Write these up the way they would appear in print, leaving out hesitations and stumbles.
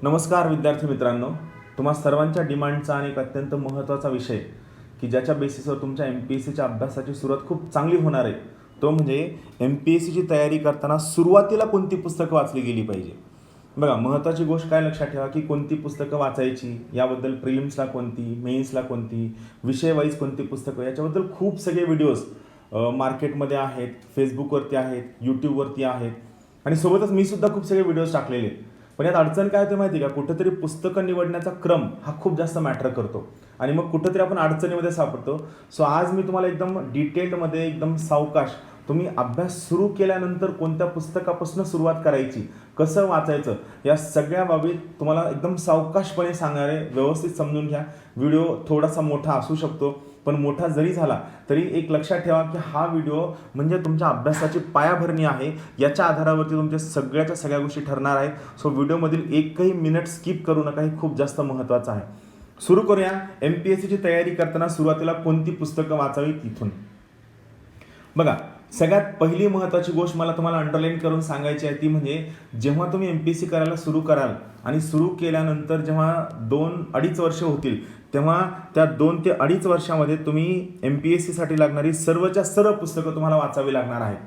नमस्कार विद्यार्थी मित्रांनो, तुम्हा सर्वांच्या डिमांडचा आणि एक अत्यंत महत्त्वाचा विषय की ज्याच्या बेसिसवर तुमच्या MPSCच्या अभ्यासाची सुरुवात खूप चांगली होणार आहे, तो म्हणजे MPSCची तयारी करताना सुरुवातीला कोणती पुस्तकं वाचली गेली पाहिजे. बघा, महत्त्वाची गोष्ट काय लक्षात ठेवा की कोणती पुस्तकं वाचायची, याबद्दल प्रिलिम्सला कोणती, मेन्सला कोणती, विषय वाईज कोणती पुस्तकं, याच्याबद्दल खूप सगळे व्हिडिओज मार्केटमध्ये आहेत, फेसबुकवरती आहेत, यूट्यूबवरती आहेत आणि सोबतच मी सुद्धा खूप सगळे व्हिडिओज टाकलेले आहेत. पण यात अडचण काय होते माहिती आहे का, कुठंतरी पुस्तकं निवडण्याचा क्रम हा खूप जास्त मॅटर करतो आणि मग कुठंतरी आपण अडचणीमध्ये सापडतो. सो आज मी तुम्हाला एकदम डिटेल्डमध्ये, एकदम सावकाश, तुम्ही अभ्यास सुरू केल्यानंतर कोणत्या पुस्तकापासून सुरुवात करायची, कसं वाचायचं, या सगळ्या बाबीत तुम्हाला एकदम सावकाशपणे सांगणार आहे. व्यवस्थित समजून घ्या. व्हिडिओ थोडासा मोठा असू शकतो, पण मोठा जरी झाला तरी एक लक्षात ठेवा की हा व्हिडिओ म्हणजे तुमच्या अभ्यासाची पायाभरणी आहे. याच्या आधारावरती तुमच्या सगळ्याच्या सगळ्या गोष्टी ठरणार आहेत. सो व्हिडिओमधील एकही मिनिट स्किप करू नका, हे खूप जास्त महत्त्वाचं आहे. सुरू करूया. MPSCची तयारी करताना सुरुवातीला कोणती पुस्तकं वाचावी तिथून. बघा, सगळ्यात पहिली महत्त्वाची गोष्ट मला तुम्हाला अंडरलाईन करून सांगायची आहे, ती म्हणजे जेव्हा तुम्ही MPSC करायला सुरू कराल आणि सुरू केल्यानंतर जेव्हा 2-2.5 वर्ष होतील, तेव्हा त्या 2 ते 2.5 वर्षामध्ये तुम्ही MPSCसाठी लागणारी सर्वच्या सर्व पुस्तकं तुम्हाला वाचावी लागणार आहेत.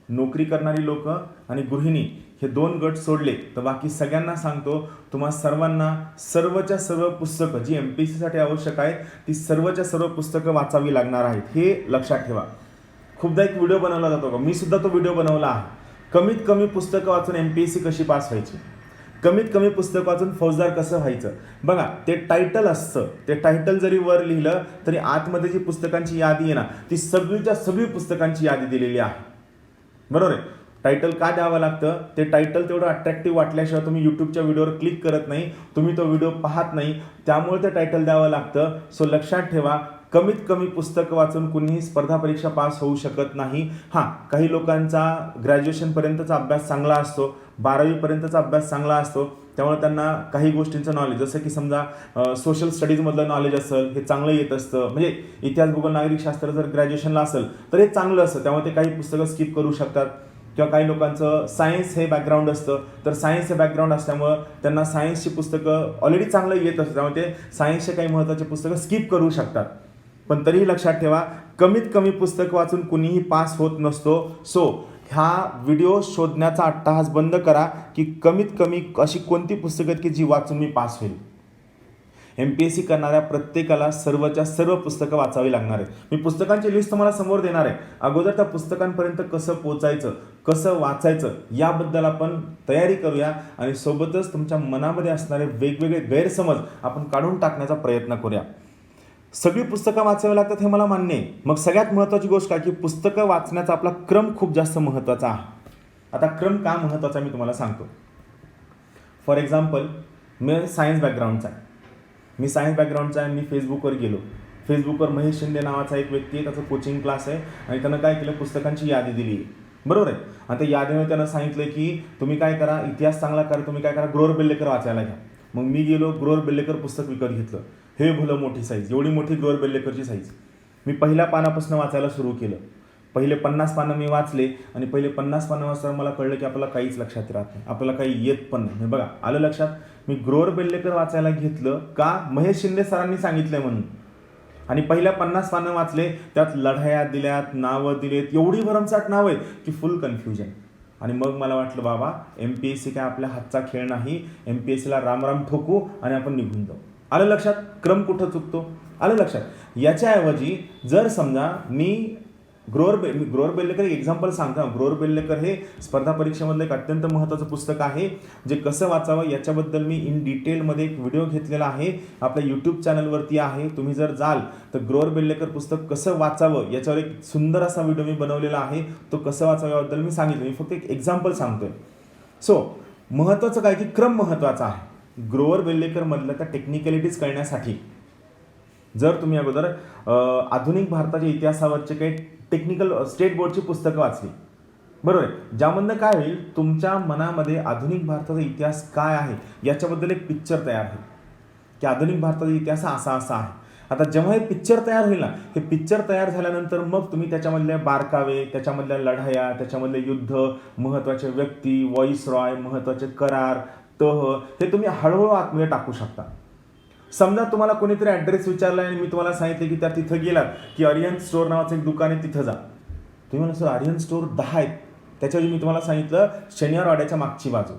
नोकरी करणारी लोक आणि गृहिणी हे 2 गट सोडले तर बाकी सगळ्यांना सांगतो, तुम्हा सर्वांना सर्वच्या सर्व पुस्तकं जी MPSCसाठी आवश्यक आहे ती सर्वच्या सर्व पुस्तकं वाचावी लागणार आहेत. हे लक्षात ठेवा. खूपदा एक व्हिडिओ बनवला जातो का, मी सुद्धा तो व्हिडिओ बनवला आहे. कमीत कमी पुस्तकं वाचून MPSC कशी पास व्हायची, कमीत कमी पुस्तक वाचून फौजदार कसं व्हायचं. बघा, ते टायटल असतं, ते टायटल जरी वर लिहिलं तरी आतमध्ये जी पुस्तकांची यादी आहे ना, ती सगळीच्या सगळी पुस्तकांची यादी दिलेली आहे. बरोबर आहे. टायटल का द्यावं लागतं, ते टायटल तेवढं अट्रॅक्टिव्ह वाटल्याशिवाय तुम्ही यूट्यूबच्या व्हिडिओवर क्लिक करत नाही, तुम्ही तो व्हिडिओ पाहत नाही, त्यामुळे ते टायटल द्यावं लागतं. सो लक्षात ठेवा, कमीत कमी पुस्तकं वाचून कुणीही स्पर्धा परीक्षा पास होऊ शकत नाही. हां, काही लोकांचा ग्रॅज्युएशनपर्यंतचा अभ्यास चांगला असतो, 12वीपर्यंतचा अभ्यास चांगला असतो, त्यामुळे त्यांना काही गोष्टींचं नॉलेज, जसं की समजा सोशल स्टडीजमधलं नॉलेज असेल, हे चांगलं येत असतं. म्हणजे इतिहास, भूगोल, नागरिकशास्त्र जर ग्रॅज्युएशनला असेल तर हे चांगलं असतं, त्यामुळे ते काही पुस्तकं स्किप करू शकतात. किंवा काही लोकांचं सायन्स हे बॅकग्राऊंड असतं, तर सायन्स हे बॅकग्राऊंड असल्यामुळं त्यांना सायन्सची पुस्तकं ऑलरेडी चांगलं येत असतं, त्यामुळे ते सायन्सचे काही महत्त्वाचे पुस्तकं स्किप करू शकतात. पण तरीही लक्षात ठेवा, कमीत कमी पुस्तकं वाचून कुणीही पास होत नसतो. सो हा व्हिडिओ शोधण्याचा अट्टाहास बंद करा की कमीत कमी अशी कोणती पुस्तकं आहेत की जी वाचून मी पास होईल. MPSC करणाऱ्या प्रत्येकाला सर्वच्या सर्व पुस्तकं वाचावी लागणार आहेत. मी पुस्तकांची लिस्ट तुम्हाला समोर देणार आहे. अगोदर त्या पुस्तकांपर्यंत कसं पोचायचं, कसं वाचायचं, याबद्दल आपण तयारी करूया आणि सोबतच तुमच्या मनामध्ये असणारे वेगवेगळे गैरसमज आपण काढून टाकण्याचा प्रयत्न करूया. सगळी पुस्तकं वाचावी लागतात हे मला मान्य आहे. मग सगळ्यात महत्त्वाची गोष्ट काय की पुस्तकं वाचण्याचा आपला क्रम खूप जास्त महत्त्वाचा आहे. आता क्रम का महत्त्वाचा मी तुम्हाला सांगतो. फॉर एक्झाम्पल, मी सायन्स बॅकग्राऊंडचा आहे. मी फेसबुकवर गेलो. फेसबुकवर महेश शिंदे नावाचा एक व्यक्ती आहे, त्याचं कोचिंग क्लास आहे आणि त्यानं काय केलं, पुस्तकांची यादी दिली आहे. बरोबर आहे. आणि त्या यादीमध्ये त्यानं सांगितलं की तुम्ही काय करा, इतिहास चांगला करा, तुम्ही काय करा, ग्रोअर बेल्लेकर वाचायला घ्या. मग मी गेलो, ग्रोअर बेल्लेकर पुस्तक विकत घेतलं. हे भलं मोठी साईज, एवढी मोठी ग्रोअर बेल्लेकरची साईज. मी पहिल्या पानापासून वाचायला सुरू केलं. पहिले 50 पानं मी वाचले आणि पहिले 50 पानं वाचताना मला कळलं की आपल्याला काहीच लक्षात राहत नाही, आपल्याला काही येत पण नाही. बघा, आलं लक्षात. मी ग्रोअर बेल्लेकर वाचायला घेतलं का, महेश शिंदे सरांनी सांगितलंय म्हणून. आणि पहिल्या 50 पानं वाचले, त्यात लढाया दिल्यात, नावं दिलेत, एवढी भरमसाठ नावं आहेत की फुल कन्फ्युजन. आणि मग मला वाटलं, बाबा MPSC काय आपल्या हातचा खेळ नाही, MPSCला रामराम ठोकू आणि आपण निघून जाऊ. आलं लक्षात क्रम कुठं चुकतो, आलं लक्षात. याच्याऐवजी जर समजा मी ग्रोअर बेल्लेकर एक एक्झाम्पल सांगतो. ग्रोअर बेल्लेकर हे स्पर्धा परीक्षेमधलं एक अत्यंत महत्त्वाचं पुस्तक आहे, जे कसं वाचावं याच्याबद्दल मी इन डिटेलमध्ये एक व्हिडिओ घेतलेला आहे, आपल्या यूट्यूब चॅनलवरती आहे. तुम्ही जर जाल तर ग्रोअर बेल्लेकर पुस्तक कसं वाचावं याच्यावर एक सुंदर असा व्हिडिओ मी बनवलेला आहे. तो कसं वाचावं याबद्दल मी सांगितलं. मी फक्त एक एक्झाम्पल सांगतोय. सो महत्त्वाचं काय की क्रम महत्त्वाचा आहे. ग्रोअर बेल्लेकरमधलं त्या टेक्निकॅलिटीज कळण्यासाठी जर तुम्ही अगोदर आधुनिक भारताच्या इतिहासावरचे काही टेक्निकल स्टेट बोर्डची पुस्तकं वाचली, बरोबर आहे, ज्यामधनं काय होईल, तुमच्या मनामध्ये आधुनिक भारताचा इतिहास काय आहे याच्याबद्दल एक पिक्चर तयार होईल की आधुनिक भारताचा इतिहास असा आहे. आता जेव्हा हे पिक्चर तयार होईल ना, हे पिक्चर तयार झाल्यानंतर मग तुम्ही त्याच्यामधले बारकावे, त्याच्यामधल्या लढाया, त्याच्यामधले युद्ध, महत्त्वाचे व्यक्ती, व्हॉइस रॉय, महत्त्वाचे करार, हे तुम्ही हळूहळू आतमध्ये टाकू शकता. समजा तुम्हाला कोणीतरी ॲड्रेस विचारला आणि मी तुम्हाला सांगितलं की त्या तिथं गेलात की अरिहंत स्टोअर नावाचं एक दुकान आहे, तिथं जा. तुम्ही म्हणा सर अरिहंत स्टोअर 10 आहेत. त्याच्याऐवजी मी तुम्हाला सांगितलं शनिवार वाड्याच्या मागची बाजू.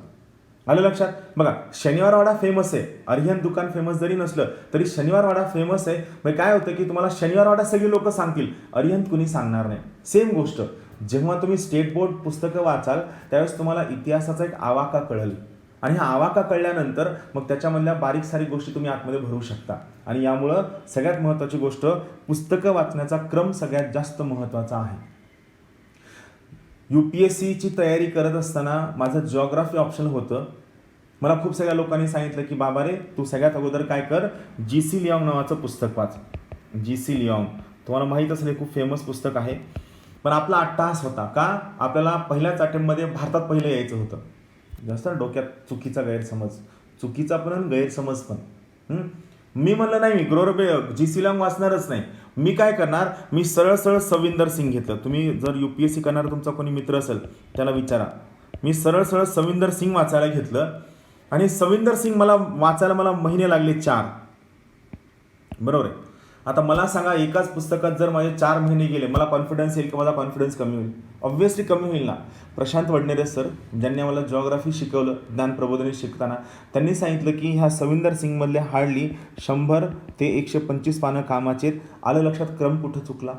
आलं लक्षात? बघा, शनिवार वाडा फेमस आहे, अरिहंत दुकान फेमस जरी नसलं तरी शनिवार वाडा फेमस आहे. म्हणजे काय होतं की तुम्हाला शनिवार वाडा सगळी लोक सांगतील, अरिहंत कुणी सांगणार नाही. सेम गोष्ट जेव्हा तुम्ही स्टेट बोर्ड पुस्तकं वाचाल त्यावेळेस तुम्हाला इतिहासाचा एक आवाका कळेल आणि हा आवाका कळल्यानंतर मग त्याच्यामधल्या बारीक सारीक गोष्टी तुम्ही आतमध्ये भरू शकता. आणि यामुळं सगळ्यात महत्त्वाची गोष्ट, पुस्तकं वाचण्याचा क्रम सगळ्यात जास्त महत्त्वाचा आहे. UPSCची तयारी करत असताना माझं जॉग्राफी ऑप्शन होतं. मला खूप सगळ्या लोकांनी सांगितलं की बाबा रे तू सगळ्यात अगोदर काय कर, G.C. लिऑंग नावाचं पुस्तक वाच. G.C. लिऑंग तुम्हाला माहीत असेल, खूप फेमस पुस्तक आहे. पण आपला अट्टहास होता का, आपल्याला पहिल्याच अटेम्प्टमध्ये भारतात पहिलं यायचं होतं. जास्त डोक्यात चुकीचा गैरसमज, चुकीचा पण आणि गैरसमज पण. मी म्हणलं नाही, मी G.C. लिऑंग वाचणारच नाही. मी काय करणार, मी सरळ सविंदर सिंग घेतलं. तुम्ही जर UPSC करणारा तुमचा कोणी मित्र असेल त्याला विचारा. मी सरळ सविंदर सिंग वाचायला घेतलं आणि सविंदर सिंग वाचायला मला महिने लागले 4. बरोबर आहे. आता मला सांगा, एकाच पुस्तकात जर माझे 4 महिने गेले, मला कॉन्फिडन्स येईल का माझा कॉन्फिडन्स कमी होईल? ऑब्व्हियसली कमी होईल ना. प्रशांत वडनेरे सर ज्यांनी मला जॉग्राफी शिकवलं ज्ञान प्रबोधिनी शिकताना, त्यांनी सांगितलं की ह्या सविंदर सिंगमधले हार्डली 100 ते 125 पानं कामाचे. आलं लक्षात क्रम कुठं चुकला?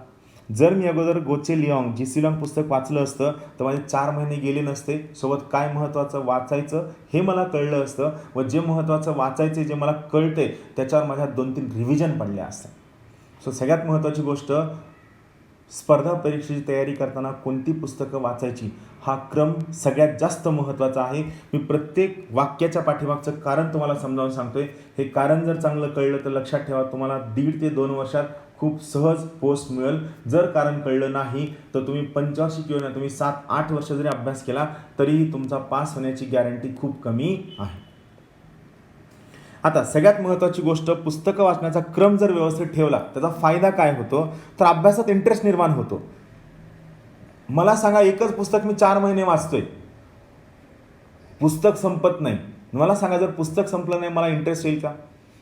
जर मी अगोदर G.C. लिऑंग पुस्तक वाचलं असतं तर माझे 4 महिने गेले नसते. सोबत काय महत्त्वाचं वाचायचं हे मला कळलं असतं व जे महत्त्वाचं वाचायचं जे मला कळते त्याच्यावर माझ्या 2-3 रिव्हिजन पडल्या असत्या. सो सगळ्यात महत्त्वाची गोष्ट, स्पर्धा परीक्षेची तयारी करताना कोणती पुस्तकं वाचायची हा क्रम सगळ्यात जास्त महत्त्वाचा आहे. मी प्रत्येक वाक्याच्या पाठीमागचं कारण तुम्हाला समजावून सांगतोय. हे कारण जर चांगलं कळलं तर लक्षात ठेवा, तुम्हाला 1.5 ते 2 वर्षात खूप सहज पोस्ट मिळेल. जर कारण कळलं नाही तर तुम्ही 85 किंवा तुम्ही 7-8 वर्ष जरी अभ्यास केला तरीही तुमचा पास होण्याची गॅरंटी खूप कमी आहे. आता सगळ्यात महत्त्वाची गोष्ट, पुस्तकं वाचण्याचा क्रम जर व्यवस्थित ठेवला त्याचा फायदा काय होतो, तर अभ्यासात इंटरेस्ट निर्माण होतो. मला सांगा, एकच पुस्तक मी 4 महिने वाचतोय, पुस्तक संपत नाही. मला सांगा, जर पुस्तक संपलं नाही मला इंटरेस्ट येईल का?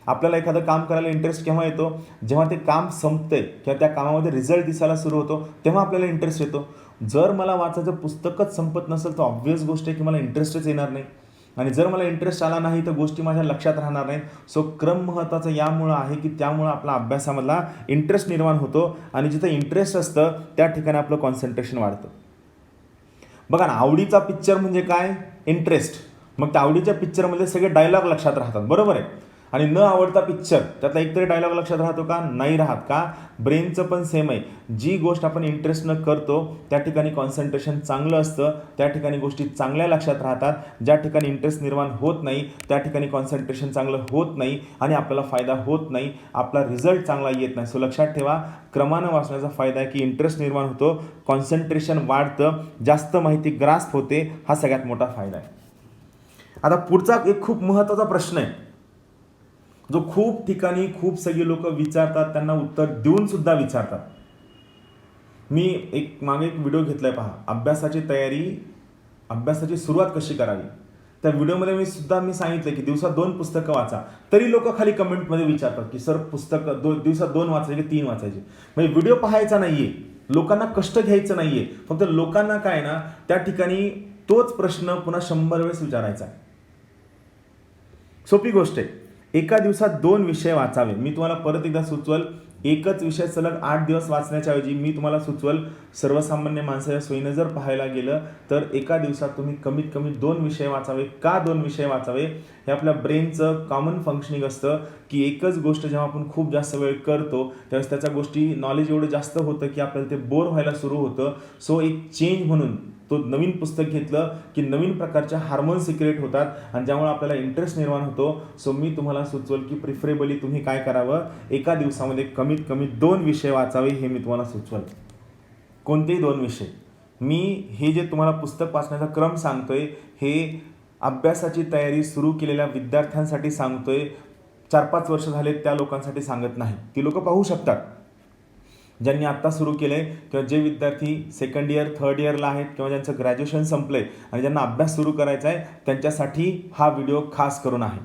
आपल्याला एखादं काम करायला इंटरेस्ट केव्हा येतो, जेव्हा ते काम संपतंय किंवा त्या कामामध्ये रिझल्ट दिसायला सुरू होतो तेव्हा आपल्याला इंटरेस्ट येतो. जर मला वाचायचं पुस्तकच संपत नसेल तर ऑब्व्हियस गोष्ट आहे की मला इंटरेस्टच येणार नाही. आणि जर मला इंटरेस्ट आला नाही तर गोष्टी माझ्या लक्षात राहणार नाहीत. सो क्रम महत्त्वाचा यामुळं आहे की त्यामुळं आपला अभ्यासामधला इंटरेस्ट निर्माण होतो आणि जिथं इंटरेस्ट असतं त्या ठिकाणी आपलं कॉन्सन्ट्रेशन वाढतं. बघा ना, आवडीचा पिक्चर म्हणजे काय, इंटरेस्ट. मग त्या आवडीच्या पिक्चरमध्ये सगळे डायलॉग लक्षात राहतात, बरोबर आहे. आणि न आवडता पिक्चर त्यातला एकतरी डायलॉग लक्षात राहतो का? नाही राहत. का? ब्रेनचं पण सेम आहे. जी गोष्ट आपण इंटरेस्टनं करतो त्या ठिकाणी कॉन्सन्ट्रेशन चांगलं असतं, त्या ठिकाणी गोष्टी चांगल्या लक्षात राहतात. ज्या ठिकाणी इंटरेस्ट निर्माण होत नाही त्या ठिकाणी कॉन्सन्ट्रेशन चांगलं होत नाही आणि आपल्याला फायदा होत नाही, आपला रिझल्ट चांगला येत नाही. सो लक्षात ठेवा, क्रमानं वाचण्याचा फायदा आहे की इंटरेस्ट निर्माण होतो, कॉन्सन्ट्रेशन वाढतं, जास्त माहिती ग्रास्प होते. हा सगळ्यात मोठा फायदा आहे. आता पुढचा एक खूप महत्त्वाचा प्रश्न आहे जो खूप ठिकाणी खूप सगळी लोक विचारतात, त्यांना उत्तर देऊन सुद्धा विचारतात. मी मागे एक व्हिडिओ घेतलाय पहा, अभ्यासाची सुरुवात कशी करावी. त्या व्हिडिओमध्ये मी सांगितलं की दिवसात 2 पुस्तकं वाचा. तरी लोक खाली कमेंटमध्ये विचारतात की सर पुस्तकं दिवसात 2 वाचायचे की 3 वाचायचे. म्हणजे व्हिडिओ पाहायचा नाहीये, लोकांना कष्ट घ्यायचं नाहीये, फक्त लोकांना काय ना त्या ठिकाणी तोच प्रश्न पुन्हा 100 वेळेस विचारायचा आहे. सोपी गोष्ट आहे. एका दिवसात 2 विषय वाचावे. मी तुम्हाला परत एकदा सुचवल, एकच विषय सलग 8 दिवस वाचण्याच्या ऐवजी मी तुम्हाला सुचवल, सर्वसामान्य माणसाच्या सोयीनं जर पाहायला गेलं तर एका दिवसात तुम्ही कमीत कमी 2 विषय वाचावे. का 2 विषय वाचावे? हे आपल्या ब्रेनचं कॉमन फंक्शनिंग असतं की एकच गोष्ट जेव्हा आपण खूप जास्त वेळ करतो त्यावेळेस त्याच्या गोष्टी नॉलेज एवढं जास्त होतं की आपल्याला ते बोर व्हायला सुरू होतं. सो एक चेंज म्हणून तो नवीन पुस्तक घेतलं की नवीन प्रकारच्या हार्मोन सिक्रेट होतात आणि ज्यामुळे आपल्याला इंटरेस्ट निर्माण होतो. सो मी तुम्हाला सुचवल की प्रिफरेबली तुम्ही काय करावं, एका दिवसामध्ये कमीत कमी 2 विषय वाचावे हे मी तुम्हाला सुचवल. कोणतेही 2 विषय. मी हे जे तुम्हाला पुस्तक वाचण्याचा क्रम सांगतोय हे अभ्यासाची तयारी सुरू केलेल्या विद्यार्थ्यांसाठी सांगतोय. 4-5 वर्ष झाले त्या लोकांसाठी सांगत नाही. ती लोक पाहू शकतात. ज्यांनी आत्ता सुरू केलं आहे किंवा जे विद्यार्थी सेकंड इयर थर्ड इयरला आहेत किंवा ज्यांचं ग्रॅज्युएशन संपलं आहे आणि ज्यांना अभ्यास सुरू करायचा आहे त्यांच्यासाठी हा व्हिडिओ खास करून आहे.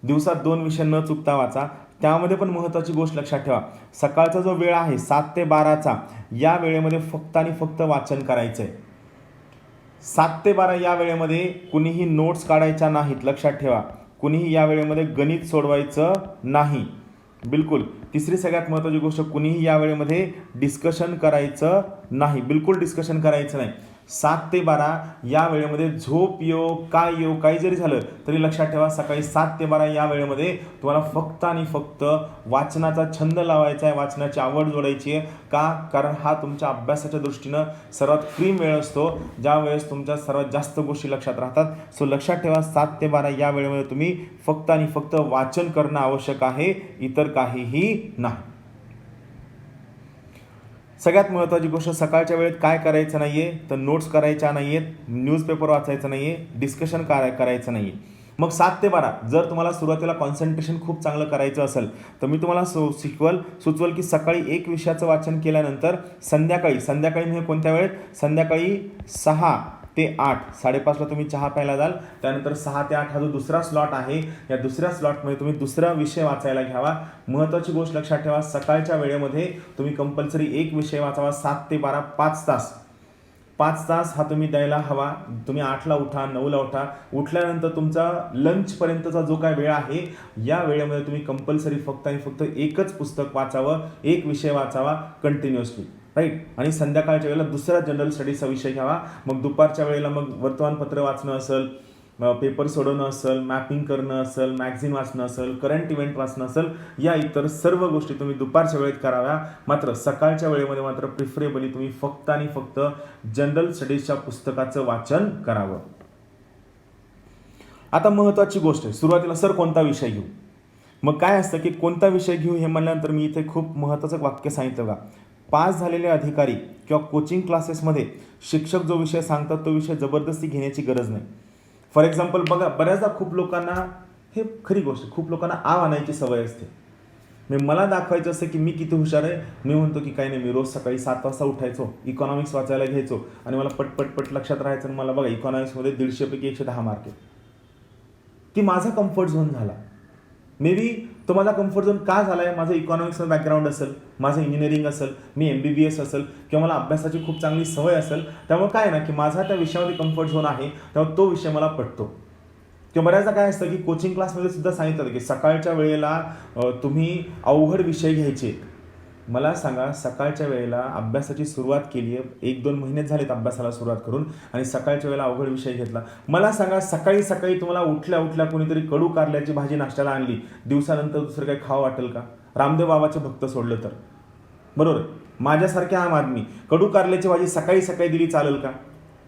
दिवसात 2 विषय न चुकता वाचा. त्यामध्ये पण महत्त्वाची गोष्ट लक्षात ठेवा, सकाळचा जो वेळ आहे 7 ते 12चा, या वेळेमध्ये फक्त आणि फक्त वाचन करायचं आहे. 7 ते 12 या वेळेमध्ये कुणीही नोट्स काढायच्या नाहीत, लक्षात ठेवा. कुणीही या वेळेमध्ये गणित सोडवायचं नाही, बिलकुल. तिसरी सगळ्यात महत्त्वाची गोष्ट, कुणीही या वेळेमध्ये डिस्कशन करायचं नाही, बिलकुल डिस्कशन करायचं नाही. 7 ते 12 या वेळेमध्ये झोप येऊ काय येऊ काही जरी झालं तरी लक्षात ठेवा, सकाळी 7 ते 12 या वेळेमध्ये तुम्हाला फक्त आणि फक्त वाचनाचा छंद लावायचा आहे, वाचनाची आवड जोडायची आहे. का? कारण हा तुमच्या अभ्यासाच्या दृष्टीनं सर्वात फ्री वेळ असतो, ज्या वेळेस तुमच्या सर्वात जास्त गोष्टी लक्षात राहतात. सो लक्षात ठेवा, 7 ते 12 या वेळेमध्ये तुम्ही फक्त आणि फक्त वाचन करणं आवश्यक आहे, इतर काहीही नाही. सगळ्यात महत्त्वाची गोष्ट, सकाळच्या वेळेत काय करायचं नाही आहे तर नोट्स करायच्या नाही आहेत, न्यूजपेपर वाचायचं नाही आहे, डिस्कशन करायचं नाही आहे. मग 7 ते 12 जर तुम्हाला सुरुवातीला कॉन्सन्ट्रेशन खूप चांगलं करायचं असेल तर मी तुम्हाला सुचवल की सकाळी एक विषयाचं वाचन केल्यानंतर संध्याकाळी म्हणजे कोणत्या वेळेत, संध्याकाळी 6 ते 8, 5:30ला तुम्ही चहा प्यायला जाल, त्यानंतर 6 ते 8 हा जो दुसरा स्लॉट आहे, या दुसऱ्या स्लॉटमध्ये तुम्ही दुसरा विषय वाचायला घ्यावा. महत्त्वाची गोष्ट लक्षात ठेवा, सकाळच्या वेळेमध्ये तुम्ही कंपल्सरी एक विषय वाचावा. 7 ते 12 5 तास हा तुम्ही द्यायला हवा. तुम्ही 8ला उठा, 9ला उठा, उठल्यानंतर तुमचा लंचपर्यंतचा जो काय वेळ आहे या वेळेमध्ये तुम्ही कंपल्सरी फक्त आणि फक्त एकच पुस्तक वाचावं, एक विषय वाचावा कंटिन्युअसली, राईट. आणि संध्याकाळच्या वेळेला दुसरा जनरल स्टडीजचा विषय घ्यावा. मग दुपारच्या वेळेला मग वर्तमानपत्र वाचणं असेल, पेपर सोडवणं असेल, मॅपिंग करणं असेल, मॅगझिन वाचणं असेल, करंट इव्हेंट वाचणं असेल, या इतर सर्व गोष्टी तुम्ही दुपारच्या वेळेत कराव्या. मात्र सकाळच्या वेळेमध्ये मात्र प्रिफरेबली तुम्ही फक्त आणि फक्त जनरल स्टडीजच्या पुस्तकाचं वाचन करावं. आता महत्त्वाची गोष्ट आहे, सुरुवातीला सर कोणता विषय घेऊ. मग काय असतं की कोणता विषय घेऊ हे म्हणल्यानंतर मी इथे खूप महत्त्वाचं वाक्य सांगितलं बघा. पास झालेले अधिकारी किंवा कोचिंग क्लासेसमध्ये शिक्षक जो विषय सांगतात तो विषय जबरदस्ती घेण्याची गरज नाही. फॉर एक्झाम्पल बघा, बऱ्याचदा खूप लोकांना, हे खरी गोष्ट, खूप लोकांना आव आणायची सवय असते. मला दाखवायचं असतं की मी किती हुशार आहे. मी म्हणतो की काही नाही, मी रोज सकाळी 7 वाजता उठायचो, इकॉनॉमिक्स वाचायला घ्यायचो आणि मला पट लक्षात राहायचं. आणि मला बघा इकॉनॉमिक्समध्ये 150पैकी 110 मार्क आहे. ती माझा कम्फर्ट झोन झाला. मे बी तो माझा कम्फर्ट झोन का झाला आहे, माझं इकॉनॉमिक्सचं बॅकग्राऊंड असेल, माझं इंजिनिअरिंग असेल, मी MBBS असेल किंवा मला अभ्यासाची खूप चांगली सवय असेल. त्यामुळे काय ना की माझा त्या विषयामध्ये कम्फर्ट झोन आहे, त्यामुळे तो विषय मला पटतो. किंवा बऱ्याचदा काय असतं की कोचिंग क्लासमध्ये सुद्धा सांगितलं की सकाळच्या वेळेला तुम्ही अवघड विषय घ्यायचे. मला सांगा, सकाळच्या वेळेला अभ्यासाची सुरुवात केली आहे, 1-2 महिनेच झालेत अभ्यासाला सुरुवात करून, आणि सकाळच्या वेळेला अवघड विषय घेतला. मला सांगा, सकाळी तुम्हाला उठल्या कोणीतरी कडू कारल्याची भाजी नाश्त्याला आणली, दिवसानंतर दुसरं काही खावं वाटेल का? रामदेव बाबाचे भक्त सोडलं तर, बरोबर. माझ्यासारखे आम आदमी कडू कारल्याची भाजी सकाळी दिली चालेल का?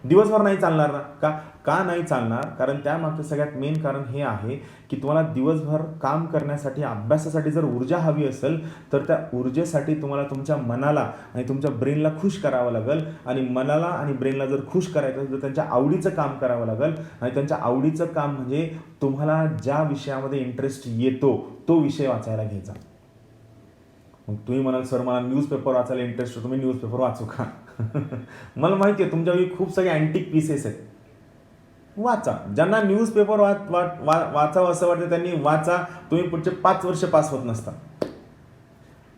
दिवसभर नाही चालणार ना. का नाही चालणार? कारण त्यामागचं सगळ्यात मेन कारण हे आहे की तुम्हाला दिवसभर काम करण्यासाठी, अभ्यासासाठी जर ऊर्जा हवी असेल तर त्या ऊर्जेसाठी तुम्हाला तुमच्या मनाला आणि तुमच्या ब्रेनला खुश करावं लागेल. आणि मनाला आणि ब्रेनला जर खुश करायचं असेल तर त्यांच्या आवडीचं काम करावं लागेल. आणि त्यांच्या आवडीचं काम म्हणजे तुम्हाला ज्या विषयामध्ये इंटरेस्ट येतो तो विषय वाचायला घ्यायचा. मग तुम्ही म्हणाल सर मला न्यूजपेपर वाचायला इंटरेस्ट होतो, मी न्यूजपेपर वाचू का? मला माहिती आहे तुमच्याकडे खूप सगळे अँटिक पीसेस आहेत, वाचा. ज्यांना न्यूजपेपर वाचावं असं वाटतं त्यांनी वाचा. तुम्ही पुढचे 5 वर्ष पास होत नसता.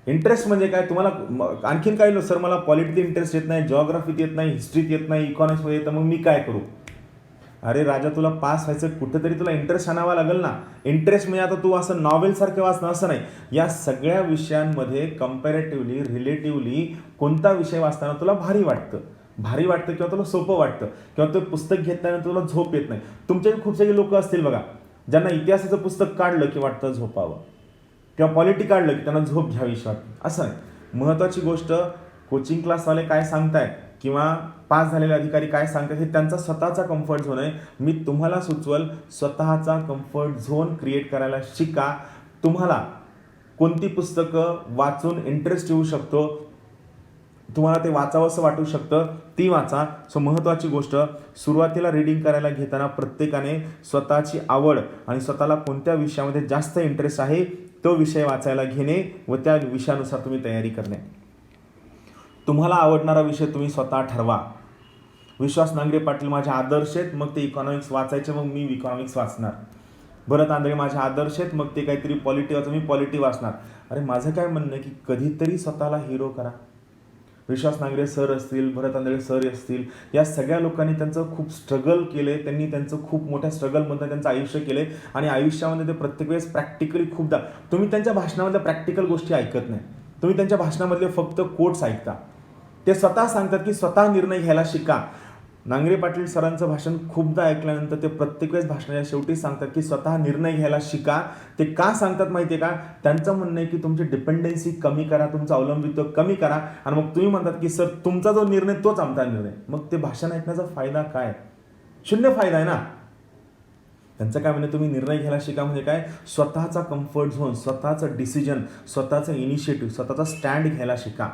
इंटरेस्ट म्हणजे काय? तुम्हाला आणखीन काही सर मला पॉलिटिकल इंटरेस्ट येत नाही, जॉग्राफीत येत नाही, हिस्ट्रीत येत नाही, इकॉनॉमिक्समध्ये येतं, मग मी काय करू? अरे राजा, तुला पास व्हायचं कुठेतरी तुला इंटरेस्ट आणावा लागेल ना. इंटरेस्ट म्हणजे आता तू असं नॉवेलसारखे वाचणं असं नाही. या सगळ्या विषयांमध्ये कम्पॅरेटिव्हली, रिलेटिव्हली कोणता विषय वाचताना तुला भारी वाटतं किंवा तुला सोपं वाटतं किंवा ते पुस्तक घेतल्यानंतर तुला झोप येत नाही. तुमच्याकडे खूप सारे लोक असतील बघा, ज्यांना इतिहासाचं पुस्तक काढलं की वाटतं झोपावं किंवा पॉलिटी काढलं की त्यांना झोप घ्यावीशी वाटते. असं नाही. महत्त्वाची गोष्ट, कोचिंग क्लासवाले काय सांगताय किंवा पास झालेले अधिकारी काय सांगतात हे त्यांचा स्वतःचा कम्फर्ट झोन आहे. मी तुम्हाला सुचवल, स्वतःचा कम्फर्ट झोन क्रिएट करायला शिका. तुम्हाला कोणती पुस्तकं वाचून इंटरेस्ट येऊ शकतो, तुम्हाला ते वाचावंसं वाटू शकतं, ती वाचा. सो महत्त्वाची गोष्ट, सुरुवातीला रीडिंग करायला घेताना प्रत्येकाने स्वतःची आवड आणि स्वतःला कोणत्या विषयामध्ये जास्त इंटरेस्ट आहे तो विषय वाचायला घेणे व त्या विषयानुसार तुम्ही तयारी करणे. तुम्हाला आवडणारा विषय तुम्ही स्वतः ठरवा. विश्वास नांगरे पाटील माझे आदर्श आहेत, मग ते इकॉनॉमिक्स वाचायचे, मग मी इकॉनॉमिक्स वाचणार. भरत आंधळे माझे आदर्श आहेत, मग ते काहीतरी पॉलिटी वाचून मी पॉलिटी वाचणार. अरे माझं काय म्हणणं आहे की कधीतरी स्वतःला हिरो करा. विश्वास नांगरे सर असतील, भरत आंधळे सर असतील, या सगळ्या लोकांनी त्यांचं खूप स्ट्रगल केले. त्यांनी त्यांचं खूप मोठ्या स्ट्रगलमधून त्यांचं आयुष्य केले आणि आयुष्यामध्ये ते प्रत्येक वेळेस प्रॅक्टिकली खूपदा, तुम्ही त्यांच्या भाषणामधल्या प्रॅक्टिकल गोष्टी ऐकत नाही, तुम्ही त्यांच्या भाषणामधले फक्त कोट्स ऐकता. ते स्वतः सांगतात की स्वतः निर्णय घ्यायला शिका. नांगरे पाटील सरांचं भाषण खूपदा ऐकल्यानंतर ते प्रत्येक वेळेस भाषणाच्या शेवटी सांगतात की स्वतः निर्णय घ्यायला शिका. ते का सांगतात माहिती आहे का? त्यांचं म्हणणं आहे की तुमची डिपेंडन्सी कमी करा, तुमचं अवलंबित्व कमी करा. आणि मग तुम्ही म्हणतात की सर तुमचा जो निर्णय तोच आमचा निर्णय. मग ते भाषण ऐकण्याचा फायदा काय? शून्य फायदा आहे ना. त्यांचं काय म्हणजे तुम्ही निर्णय घ्यायला शिका म्हणजे काय? स्वतःचा कम्फर्ट झोन, स्वतःचं डिसिजन, स्वतःचं इनिशिएटिव्ह, स्वतःचा स्टँड घ्यायला शिका.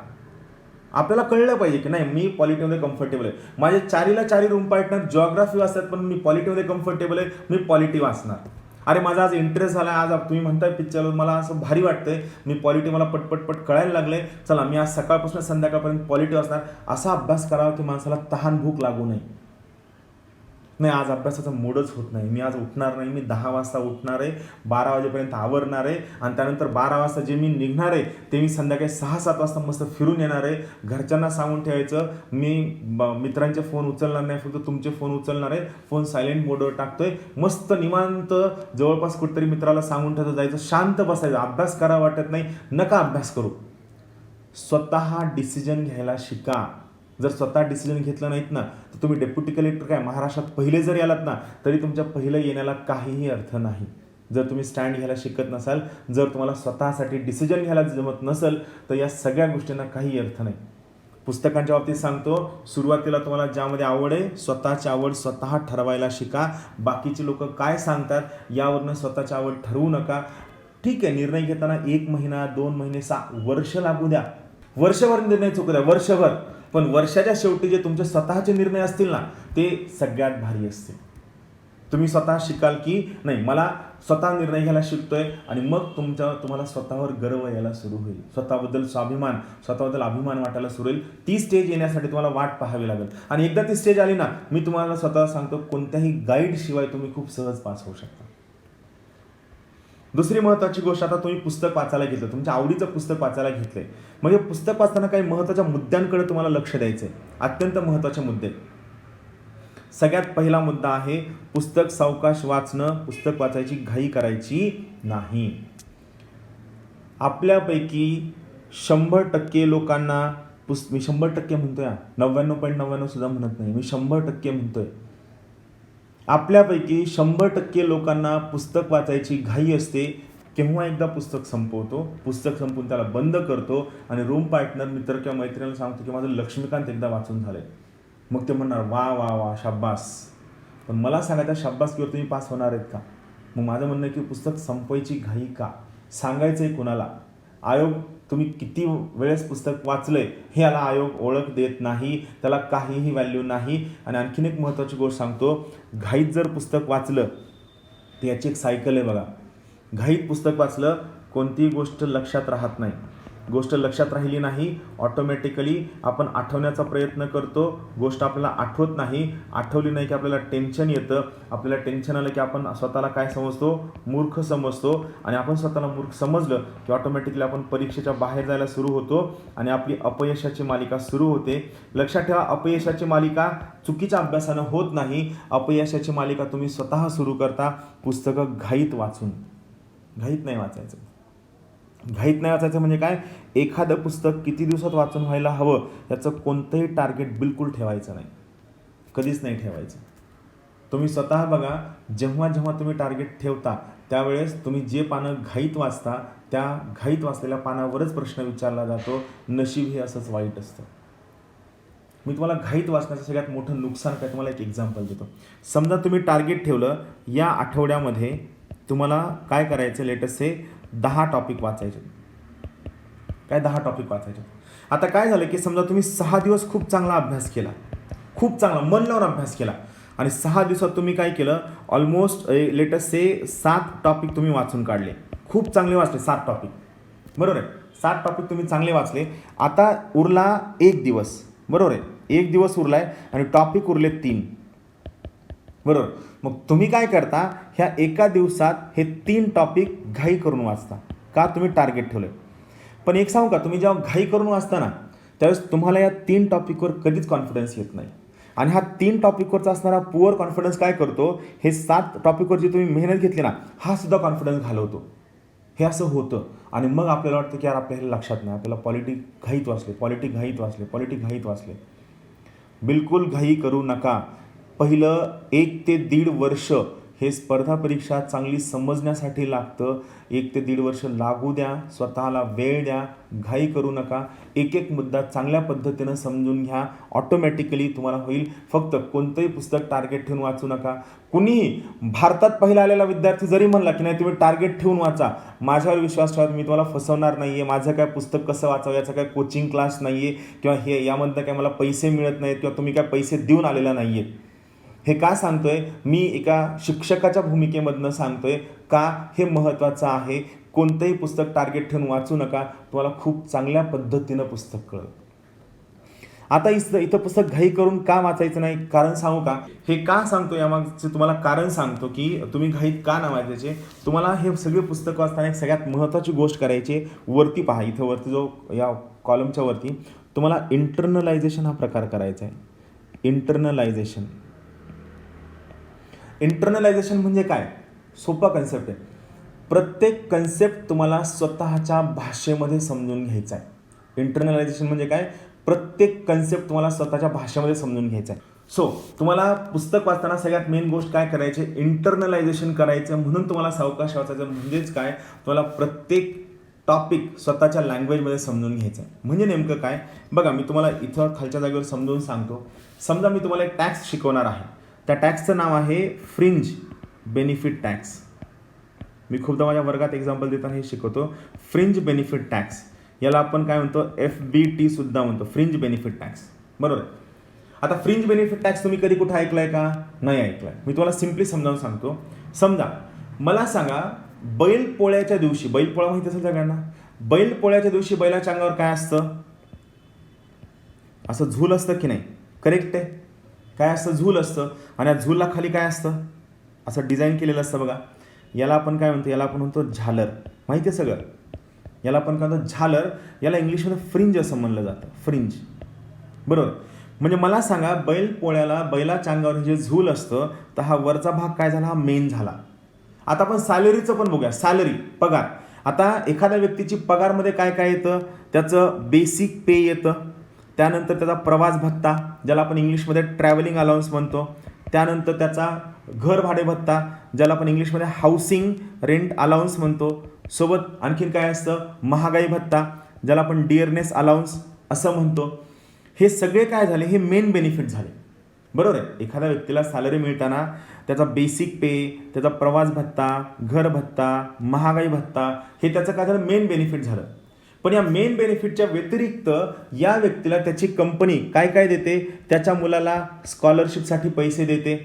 आपल्याला कळलं पाहिजे की नाही मी पॉलिटीमध्ये कम्फर्टेबल आहे. माझे 4 रूम पार्टनर जॉग्राफी वाचतात, पण मी पॉलिटीमध्ये कम्फर्टेबल आहे, मी पॉलिटी वाचणार. अरे माझा आज इंटरेस्ट झाला, आज तुम्ही म्हणताय पिक्चरवर, मला असं भारी वाटतंय, मी पॉलिटी मला पटपट कळायला लागले, चला मी आज सकाळपासून संध्याकाळपर्यंत पॉलिटी वाचणार. असा अभ्यास करावा की माणसाला तहान भूक लागू नये. नाही आज अभ्यासाचा मूडच होत नाही, मी आज उठणार नाही, मी 10 वाजता उठणार आहे, 12 वाजेपर्यंत आवरणार आहे आणि त्यानंतर 12 वाजता जे मी निघणार आहे ते मी संध्याकाळी 6-7 वाजता मस्त फिरून येणार आहे. घरच्यांना सांगून ठेवायचं मी मित्रांचे फोन उचलणार नाही, फक्त तुमचे फोन उचलणार आहे, फोन सायलेंट मोडवर टाकतोय, मस्त निवांत जवळपास कुठेतरी मित्राला सांगून ठेवायचं, जायचं, शांत बसायचं. अभ्यास करा वाटत नाही, नका अभ्यास करू. स्वतः डिसिजन घ्यायला शिका. जर स्वतः डिसिजन घेतलं नाहीत ना तर तुम्ही डेप्युटी कलेक्टर काय महाराष्ट्रात पहिले जरी आलात ना तरी तुमच्या पहिलं येण्याला काहीही अर्थ नाही. जर तुम्ही स्टँड घ्यायला शिकत नसाल, जर तुम्हाला स्वतःसाठी डिसिजन घ्यायला जमत नसेल तर या सगळ्या गोष्टींना काही अर्थ नाही. पुस्तकांच्या बाबतीत सांगतो, सुरुवातीला तुम्हाला ज्यामध्ये आवड आहे स्वतःची आवड स्वतः ठरवायला शिका. बाकीचे लोक काय सांगतात यावरनं स्वतःची आवड ठरवू नका. ठीक आहे, निर्णय घेताना 1 महिना 2 महिने 6 वर्ष लागू द्या, वर्षभर निर्णय चुकू द्या, वर्षभर. पण वर्षाच्या शेवटी जे तुमचे स्वतःचे निर्णय असतील ना ते सगळ्यात भारी असतील. तुम्ही स्वतः शिकाल की नाही मला स्वतः निर्णय घ्यायला शिकतोय आणि मग तुम्हाला स्वतःवर गर्व यायला सुरू होईल, स्वतःबद्दल स्वाभिमान, स्वतःबद्दल अभिमान वाटायला सुरू होईल. ती स्टेज येण्यासाठी तुम्हाला वाट पाहावी लागेल आणि एकदा ती स्टेज आली ना, मी तुम्हाला स्वतः सांगतो कोणत्याही गाईड शिवाय तुम्ही खूप सहज पास होऊ शकता. दुसरी महत्त्वाची गोष्ट, आता तुम्ही पुस्तक वाचायला घेतलं, तुमच्या आवडीचं पुस्तक वाचायला घेतलंय, म्हणजे पुस्तक वाचताना काही महत्त्वाच्या मुद्द्यांकडे तुम्हाला लक्ष द्यायचं आहे. अत्यंत महत्त्वाचे मुद्दे. सगळ्यात पहिला मुद्दा आहे पुस्तक सावकाश वाचणं, पुस्तक वाचायची घाई करायची नाही. आपल्यापैकी 100% लोकांना मी 100% म्हणतोय, 99.99 सुद्धा म्हणत नाही, मी 100% म्हणतोय. आपल्यापैकी 100% लोकांना पुस्तक वाचायची घाई असते. केव्हा एकदा पुस्तक संपवतो, पुस्तक संपवून त्याला बंद करतो आणि रूम पार्टनर मित्र किंवा मैत्रिणीला सांगतो की माझं लक्ष्मीकांत एकदा वाचून झालंय. मग ते म्हणणार वा वा वा शाब्बास. पण मला सांगायचं शाब्बासकीवर तुम्ही पास होणार आहेत का? मग माझं म्हणणं की पुस्तक संपवायची घाई का? सांगायचं आहे कुणाला? आयोग तुम्ही किती वेळेस पुस्तक वाचलंय हे याला आयोग ओळख देत नाही, त्याला काहीही व्हॅल्यू नाही. आणि आणखीन एक महत्त्वाची गोष्ट सांगतो, घाईत जर पुस्तक वाचलं तर याची एक सायकल आहे बघा. घाईत पुस्तक वाचलं कोणतीही गोष्ट लक्षात राहत नाही, गोष्ट लक्षात राहिली नाही ऑटोमॅटिकली आपण आठवण्याचा प्रयत्न करतो, गोष्ट आपल्याला आठवत नाही, आठवली नाही की आपल्याला टेन्शन येतं, आपल्याला टेन्शन आलं की आपण स्वतःला काय समजतो, मूर्ख समजतो. आणि आपण स्वतःला मूर्ख समजलं की ऑटोमॅटिकली आपण परीक्षेच्या बाहेर जायला सुरू होतो आणि आपली अपयशाची मालिका सुरू होते. लक्षात ठेवा, अपयशाची मालिका चुकीच्या अभ्यासानं होत नाही, अपयशाची मालिका तुम्ही स्वतः सुरू करता. पुस्तकं घाईत वाचून, घाईत नाही वाचायचं. घाईत नाही वाचायचं म्हणजे काय? एखादं पुस्तक किती दिवसात वाचून व्हायला हवं याचं कोणतंही टार्गेट बिलकुल ठेवायचं नाही, कधीच नाही ठेवायचं. तुम्ही स्वतः बघा, जेव्हा जेव्हा तुम्ही टार्गेट ठेवता त्यावेळेस तुम्ही जे पानं घाईत वाचता त्या घाईत वाचलेल्या पानावरच प्रश्न विचारला जातो. नशीब हे असंच वाईट असतं. मी तुम्हाला घाईत वाचण्याचं सगळ्यात मोठं नुकसान काय तुम्हाला एक एक्झाम्पल देतो. समजा तुम्ही टार्गेट ठेवलं या आठवड्यामध्ये तुम्हाला काय करायचं, लेटेस्ट से 10 टॉपिक वाचायचे. काय 10 टॉपिक वाचायचे. आता काय झालं की समजा तुम्ही 6 दिवस खूप चांगला अभ्यास केला, खूप चांगला मन लावून अभ्यास केला आणि 6 दिवसात तुम्ही काय केलं, ऑलमोस्ट लेटेस्ट से 7 टॉपिक तुम्ही वाचून काढले. खूप चांगले वाचले 7 टॉपिक, बरोबर आहे. 7 टॉपिक तुम्ही चांगले वाचले. आता उरला 1 दिवस, बरोबर आहे. 1 दिवस उरला आहे आणि टॉपिक उरले 3, बरोबर. मग तुम्ही काय करता, ह्या एका दिवसात हे 3 टॉपिक घाई करून वाचता. का, तुम्ही टार्गेट ठेवलं. पण एक सांगू का, तुम्ही जेव्हा घाई करून वाचता ना, त्यावेळेस तुम्हाला या 3 टॉपिकवर कधीच कॉन्फिडन्स येत नाही. आणि हा 3 टॉपिकवरचा असणारा पुअर कॉन्फिडन्स काय करतो, हे 7 टॉपिकवर जी तुम्ही मेहनत घेतली ना, हा सुद्धा कॉन्फिडन्स घालवतो. हे असं होतं. आणि मग आपल्याला वाटतं की यार आपल्याला लक्षात नाही, आपल्याला पॉलिटिक घाईत वाचले. बिलकुल घाई करू नका. पहिलं 1 ते 1.5 वर्ष हे स्पर्धा परीक्षा चांगली समजण्यासाठी लागतं. 1 ते 1.5 वर्ष लागू द्या, स्वतःला वेळ द्या, घाई करू नका. एक एक मुद्दा चांगल्या पद्धतीनं समजून घ्या. ऑटोमॅटिकली तुम्हाला होईल. फक्त कोणतंही पुस्तक टार्गेट ठेवून वाचू नका. कुणीही भारतात पहिला आलेला विद्यार्थी जरी म्हणला की नाही तुम्ही टार्गेट ठेवून वाचा, माझ्यावर विश्वास ठेवा, मी तुम्हाला फसवणार नाही आहे. माझं काय पुस्तक कसं वाचावं याचा काय कोचिंग क्लास नाही आहे, किंवा हे यामधनं काय मला पैसे मिळत नाहीत, किंवा तुम्ही काय पैसे देऊन आलेला नाही आहे. हे का सांगतोय, मी एका शिक्षकाच्या भूमिकेमधनं सांगतोय. का, हे महत्त्वाचं आहे. कोणतंही पुस्तक टार्गेट ठेवून वाचू नका, तुम्हाला खूप चांगल्या पद्धतीनं पुस्तक कळेल. आता इथं पुस्तक घाई करून का वाचायचं नाही, कारण सांगू का, हे का सांगतो यामागचं तुम्हाला कारण सांगतो की तुम्ही घाईत का ना वाचायचे. तुम्हाला हे सगळे पुस्तक वाचताना एक सगळ्यात महत्त्वाची गोष्ट करायची. वरती पहा, इथं वरती जो या कॉलमच्या वरती तुम्हाला इंटरनलायझेशन हा प्रकार करायचा आहे. इंटरनलायझेशन म्हणजे काय, सोपा कन्सेप्ट आहे. प्रत्येक कन्सेप्ट तुम्हाला स्वतःच्या भाषेमध्ये समजून घ्यायचा आहे. इंटरनलायझेशन म्हणजे काय, प्रत्येक कन्सेप्ट तुम्हाला स्वतःच्या भाषेमध्ये समजून घ्यायचा आहे. सो तुम्हाला पुस्तक वाचताना सगळ्यात मेन गोष्ट काय करायची, इंटरनलायझेशन करायचं. म्हणून तुम्हाला सावकाश वाचायचं. म्हणजेच काय, तुम्हाला प्रत्येक टॉपिक स्वतःच्या लँग्वेजमध्ये समजून घ्यायचं आहे. म्हणजे नेमकं काय बघा, मी तुम्हाला इथं खालच्या जागेवर समजून सांगतो. समजा मी तुम्हाला एक टॅक्स शिकवणार आहे. त्या टॅक्सचं नाव आहे फ्रिंज बेनिफिट टॅक्स. मी खूपदा माझ्या वर्गात एक्झाम्पल देताना हे शिकवतो. फ्रिंज बेनिफिट टॅक्स याला आपण काय म्हणतो, FBT सुद्धा म्हणतो, फ्रिंज बेनिफिट टॅक्स, बरोबर. आता फ्रिंज बेनिफिट टॅक्स तुम्ही कधी कुठे ऐकलाय का, नाही ऐकलाय. मी तुम्हाला सिम्पली समजावून सांगतो. समजा मला सांगा, बैलपोळ्याच्या दिवशी, बैलपोळा माहिती असेल सगळ्यांना, बैलपोळ्याच्या दिवशी बैलाच्या अंगावर काय असतं, असं झूल असतं की नाही, करेक्ट आहे. काय असतं, झूल असतं. आणि या झूलला खाली काय असतं, असं डिझाईन केलेलं असतं बघा. याला आपण काय म्हणतो, याला आपण म्हणतो झालर. माहिती आहे सगळं, याला आपण काय म्हणतो, झालर. याला इंग्लिशमध्ये फ्रिंज असं म्हणलं जातं, फ्रिंज, बरोबर. म्हणजे मला सांगा, बैलपोळ्याला बैलाच्या अंगावर जे झूल असतं, तर हा वरचा भाग काय झाला, हा मेन झाला. आता आपण सॅलरीचं पण बघूया. सॅलरी, पगार. आता एखाद्या व्यक्तीची पगारमध्ये काय काय येतं, त्याचं बेसिक पे येतं. त्यानंतर त्याचा प्रवास भत्ता, ज्याला आपण इंग्लिशमध्ये ट्रॅव्हलिंग अलाउन्स म्हणतो. त्यानंतर त्याचा घर भाडे भत्ता, ज्याला आपण इंग्लिशमध्ये हाऊसिंग रेंट अलाउन्स म्हणतो. सोबत आणखीन काय असतं, महागाई भत्ता, ज्याला आपण डिअरनेस अलाउन्स असं म्हणतो. हे सगळे काय झाले, हे मेन बेनिफिट झाले, बरोबर आहे. एखाद्या व्यक्तीला सॅलरी मिळताना त्याचा बेसिक पे, त्याचा प्रवास भत्ता, घर भत्ता, महागाई भत्ता, हे त्याचं काय झालं, मेन बेनिफिट झालं. पण या मेन बेनिफिटच्या व्यतिरिक्त या व्यक्तीला त्याची कंपनी काय काय देते, त्याच्या मुलाला स्कॉलरशिपसाठी पैसे देते,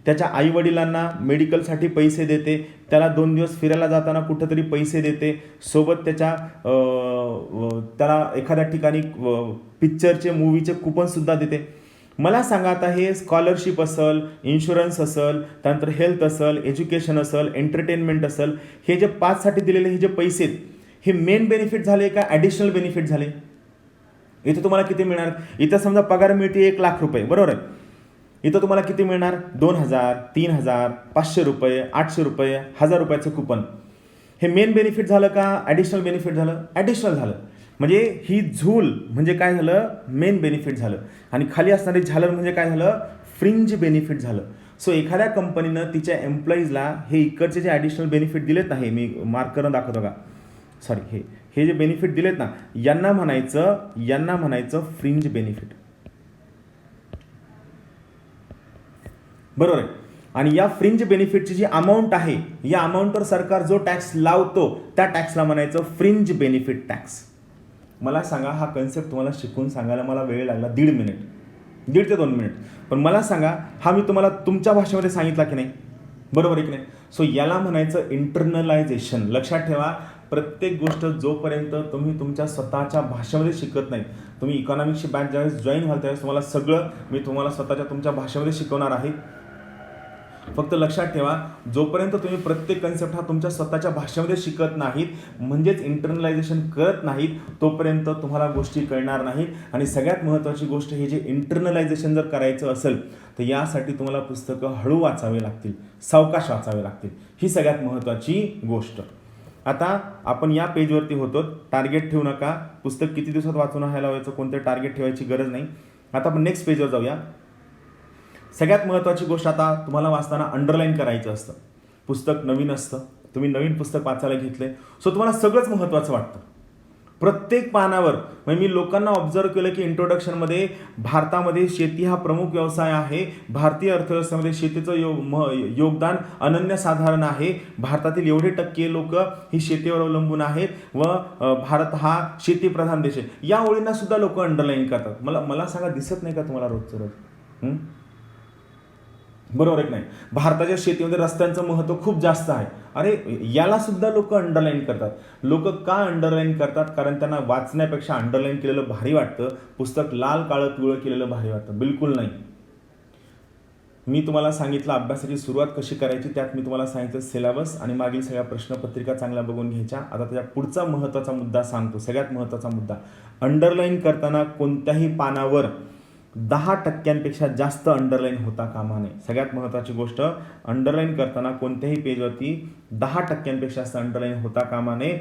त्याच्या आईवडिलांना मेडिकलसाठी पैसे देते, त्याला 2 दिवस फिरायला जाताना कुठंतरी पैसे देते. सोबत त्याला एखाद्या ठिकाणी पिक्चरचे, मूवीचे कुपनसुद्धा देते. मला सांगा, आता हे स्कॉलरशिप असेल, इन्शुरन्स असेल, त्यानंतर हेल्थ असेल, एज्युकेशन असेल, एंटरटेनमेंट असेल, हे जे 5 साठी दिलेले हे जे पैसे आहेत, हे मेन बेनिफिट झाले का ॲडिशनल बेनिफिट झाले. इथं तुम्हाला किती मिळणार, इथं समजा पगार मिळते 1 लाख रुपये, बरोबर आहे. इथं तुम्हाला किती मिळणार, 2000, 3000, 500 रुपये, 800 रुपये, 1000 रुपयाचं कुपन. हे मेन बेनिफिट झालं का ॲडिशनल बेनिफिट झालं, ॲडिशनल झालं. म्हणजे ही झूल म्हणजे काय झालं, मेन बेनिफिट झालं. आणि खाली असणारी झालर म्हणजे काय झालं, फ्रिंज बेनिफिट झालं. सो एखाद्या कंपनीनं तिच्या एम्प्लॉईजला हे इकडचे जे ॲडिशनल बेनिफिट दिलेत ना, हे मी मार्क करून दाखवतो का, सॉरी, हे जे बेनिफिट दिलेत ना, यांना म्हणायचं फ्रिंज बेनिफिट, बरोबर आहे. आणि या फ्रिंज बेनिफिटची जी अमाऊंट आहे, या अमाऊंटवर सरकार जो टॅक्स लावतो त्या टॅक्सला म्हणायचं फ्रिंज बेनिफिट टॅक्स. मला सांगा, हा कन्सेप्ट तुम्हाला शिकून सांगायला मला वेळ लागला 1.5 मिनिट, 1.5 ते 2 मिनिट. पण मला सांगा, हा मी तुम्हाला तुमच्या भाषेमध्ये सांगितला की नाही, बरोबर आहे की नाही. सो याला म्हणायचं इंटरनलायझेशन. लक्षात ठेवा, प्रत्येक गोष्ट जोपर्यंत तुम्ही तुमच्या स्वतःच्या भाषेमध्ये शिकत नाही, तुम्ही इकॉनॉमिक्सची बॅच ज्यावेळेस जॉईन व्हाल त्यावेळेस तुम्हाला सगळं मी तुम्हाला स्वतःच्या तुमच्या भाषेमध्ये शिकवणार आहे. फक्त लक्षात ठेवा, जोपर्यंत तुम्ही प्रत्येक कन्सेप्ट हा तुमच्या स्वतःच्या भाषेमध्ये शिकत नाहीत, म्हणजेच इंटरनलायझेशन करत नाहीत, तोपर्यंत तुम्हाला गोष्टी कळणार नाहीत. आणि सगळ्यात महत्त्वाची गोष्ट, हे जे इंटरनलायझेशन जर करायचं असेल तर यासाठी तुम्हाला पुस्तकं हळू वाचावे लागतील, सावकाश वाचावे लागतील. ही सगळ्यात महत्त्वाची गोष्ट. आता आपण या पेजवरती होतो. टार्गेट ठेवू नका, पुस्तक किती दिवसात वाचून व्हायला व्हायचं, कोणते टार्गेट ठेवायची गरज नाही. आता आपण नेक्स्ट पेजवर जाऊया. सगळ्यात महत्त्वाची गोष्ट, आता तुम्हाला वाचताना अंडरलाईन करायचं असतं. पुस्तक नवीन असतं, तुम्ही नवीन पुस्तक वाचायला घेतले, सो तुम्हाला सगळंच महत्त्वाचं वाटतं. प्रत्येक पानावर म्हणजे मी लोकांना ऑब्झर्व केलं की इंट्रोडक्शनमध्ये भारतामध्ये शेती हा प्रमुख व्यवसाय आहे, भारतीय अर्थव्यवस्थेमध्ये शेतीचं योगदान अनन्यसाधारण आहे, भारतातील एवढे टक्के लोक ही शेतीवर अवलंबून आहेत व भारत हा शेतीप्रधान देश आहे. या ओळींना सुद्धा लोक अंडरलाईन करतात. मला सांगा, दिसत नाही का तुम्हाला रोजचं रोज? बरोबर आहे नाही? भारताच्या शेतीमध्ये रस्त्यांचं महत्त्व खूप जास्त आहे. अरे याला सुद्धा लोक अंडरलाईन करतात. लोक का अंडरलाईन करतात? कारण त्यांना वाचण्यापेक्षा अंडरलाईन केलेलं भारी वाटतं, पुस्तक लाल काळं पिवळं केलेलं भारी वाटतं. बिलकुल नाही. मी तुम्हाला सांगितलं अभ्यासाची सुरुवात कशी करायची, त्यात मी तुम्हाला सांगितलं सिलेबस आणि मागील सगळ्या प्रश्नपत्रिका चांगल्या बघून घ्यायच्या. आता त्याच्या पुढचा महत्त्वाचा मुद्दा सांगतो, सगळ्यात महत्त्वाचा मुद्दा. अंडरलाईन करताना कोणत्याही पानावर 10% जास्त अंडरलाईन होता कामा नये. सगळ्यात महत्त्वाची गोष्ट, अंडरलाईन करताना कोणत्याही पेजवरती 10% जास्त अंडरलाईन होता कामा नये.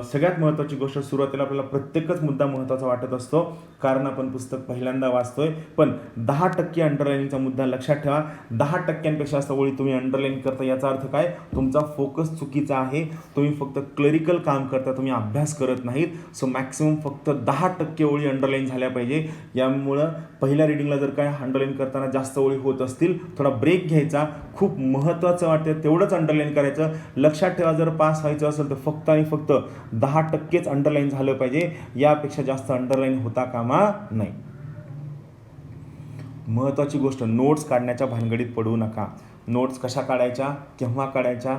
सगळ्यात महत्त्वाची गोष्ट, सुरुवातीला आपल्याला प्रत्येकच मुद्दा महत्त्वाचा वाटत असतो कारण आपण पुस्तक पहिल्यांदा वाचतोय, पण 10% अंडरलाईनचा मुद्दा लक्षात ठेवा. 10% जास्त ओळी तुम्ही अंडरलाईन करता, याचा अर्थ काय? तुमचा फोकस चुकीचा आहे. तुम्ही फक्त क्लरिकल काम करता, तुम्ही अभ्यास करत नाहीत. सो मॅक्सिमम फक्त 10% ओळी अंडरलाईन झाल्या पाहिजे. यामुळं पहिल्या रिडिंगला जर काय अंडरलाईन करताना जास्त ओळी होत असतील, थोडा ब्रेक घ्यायचा. खूप महत्त्वाचं वाटतं तेवढंच अंडरलाईन करायचं. लक्षात ठेवा, जर पास व्हायचं असेल तर फक्त आणि फक्त 10%च अंडरलाईन झालं पाहिजे, यापेक्षा जास्त अंडरलाईन होता कामा नाही. महत्त्वाची गोष्ट, नोट्स काढण्याच्या भानगडीत पडू नका. नोट्स कशा काढायच्या, केव्हा काढायच्या,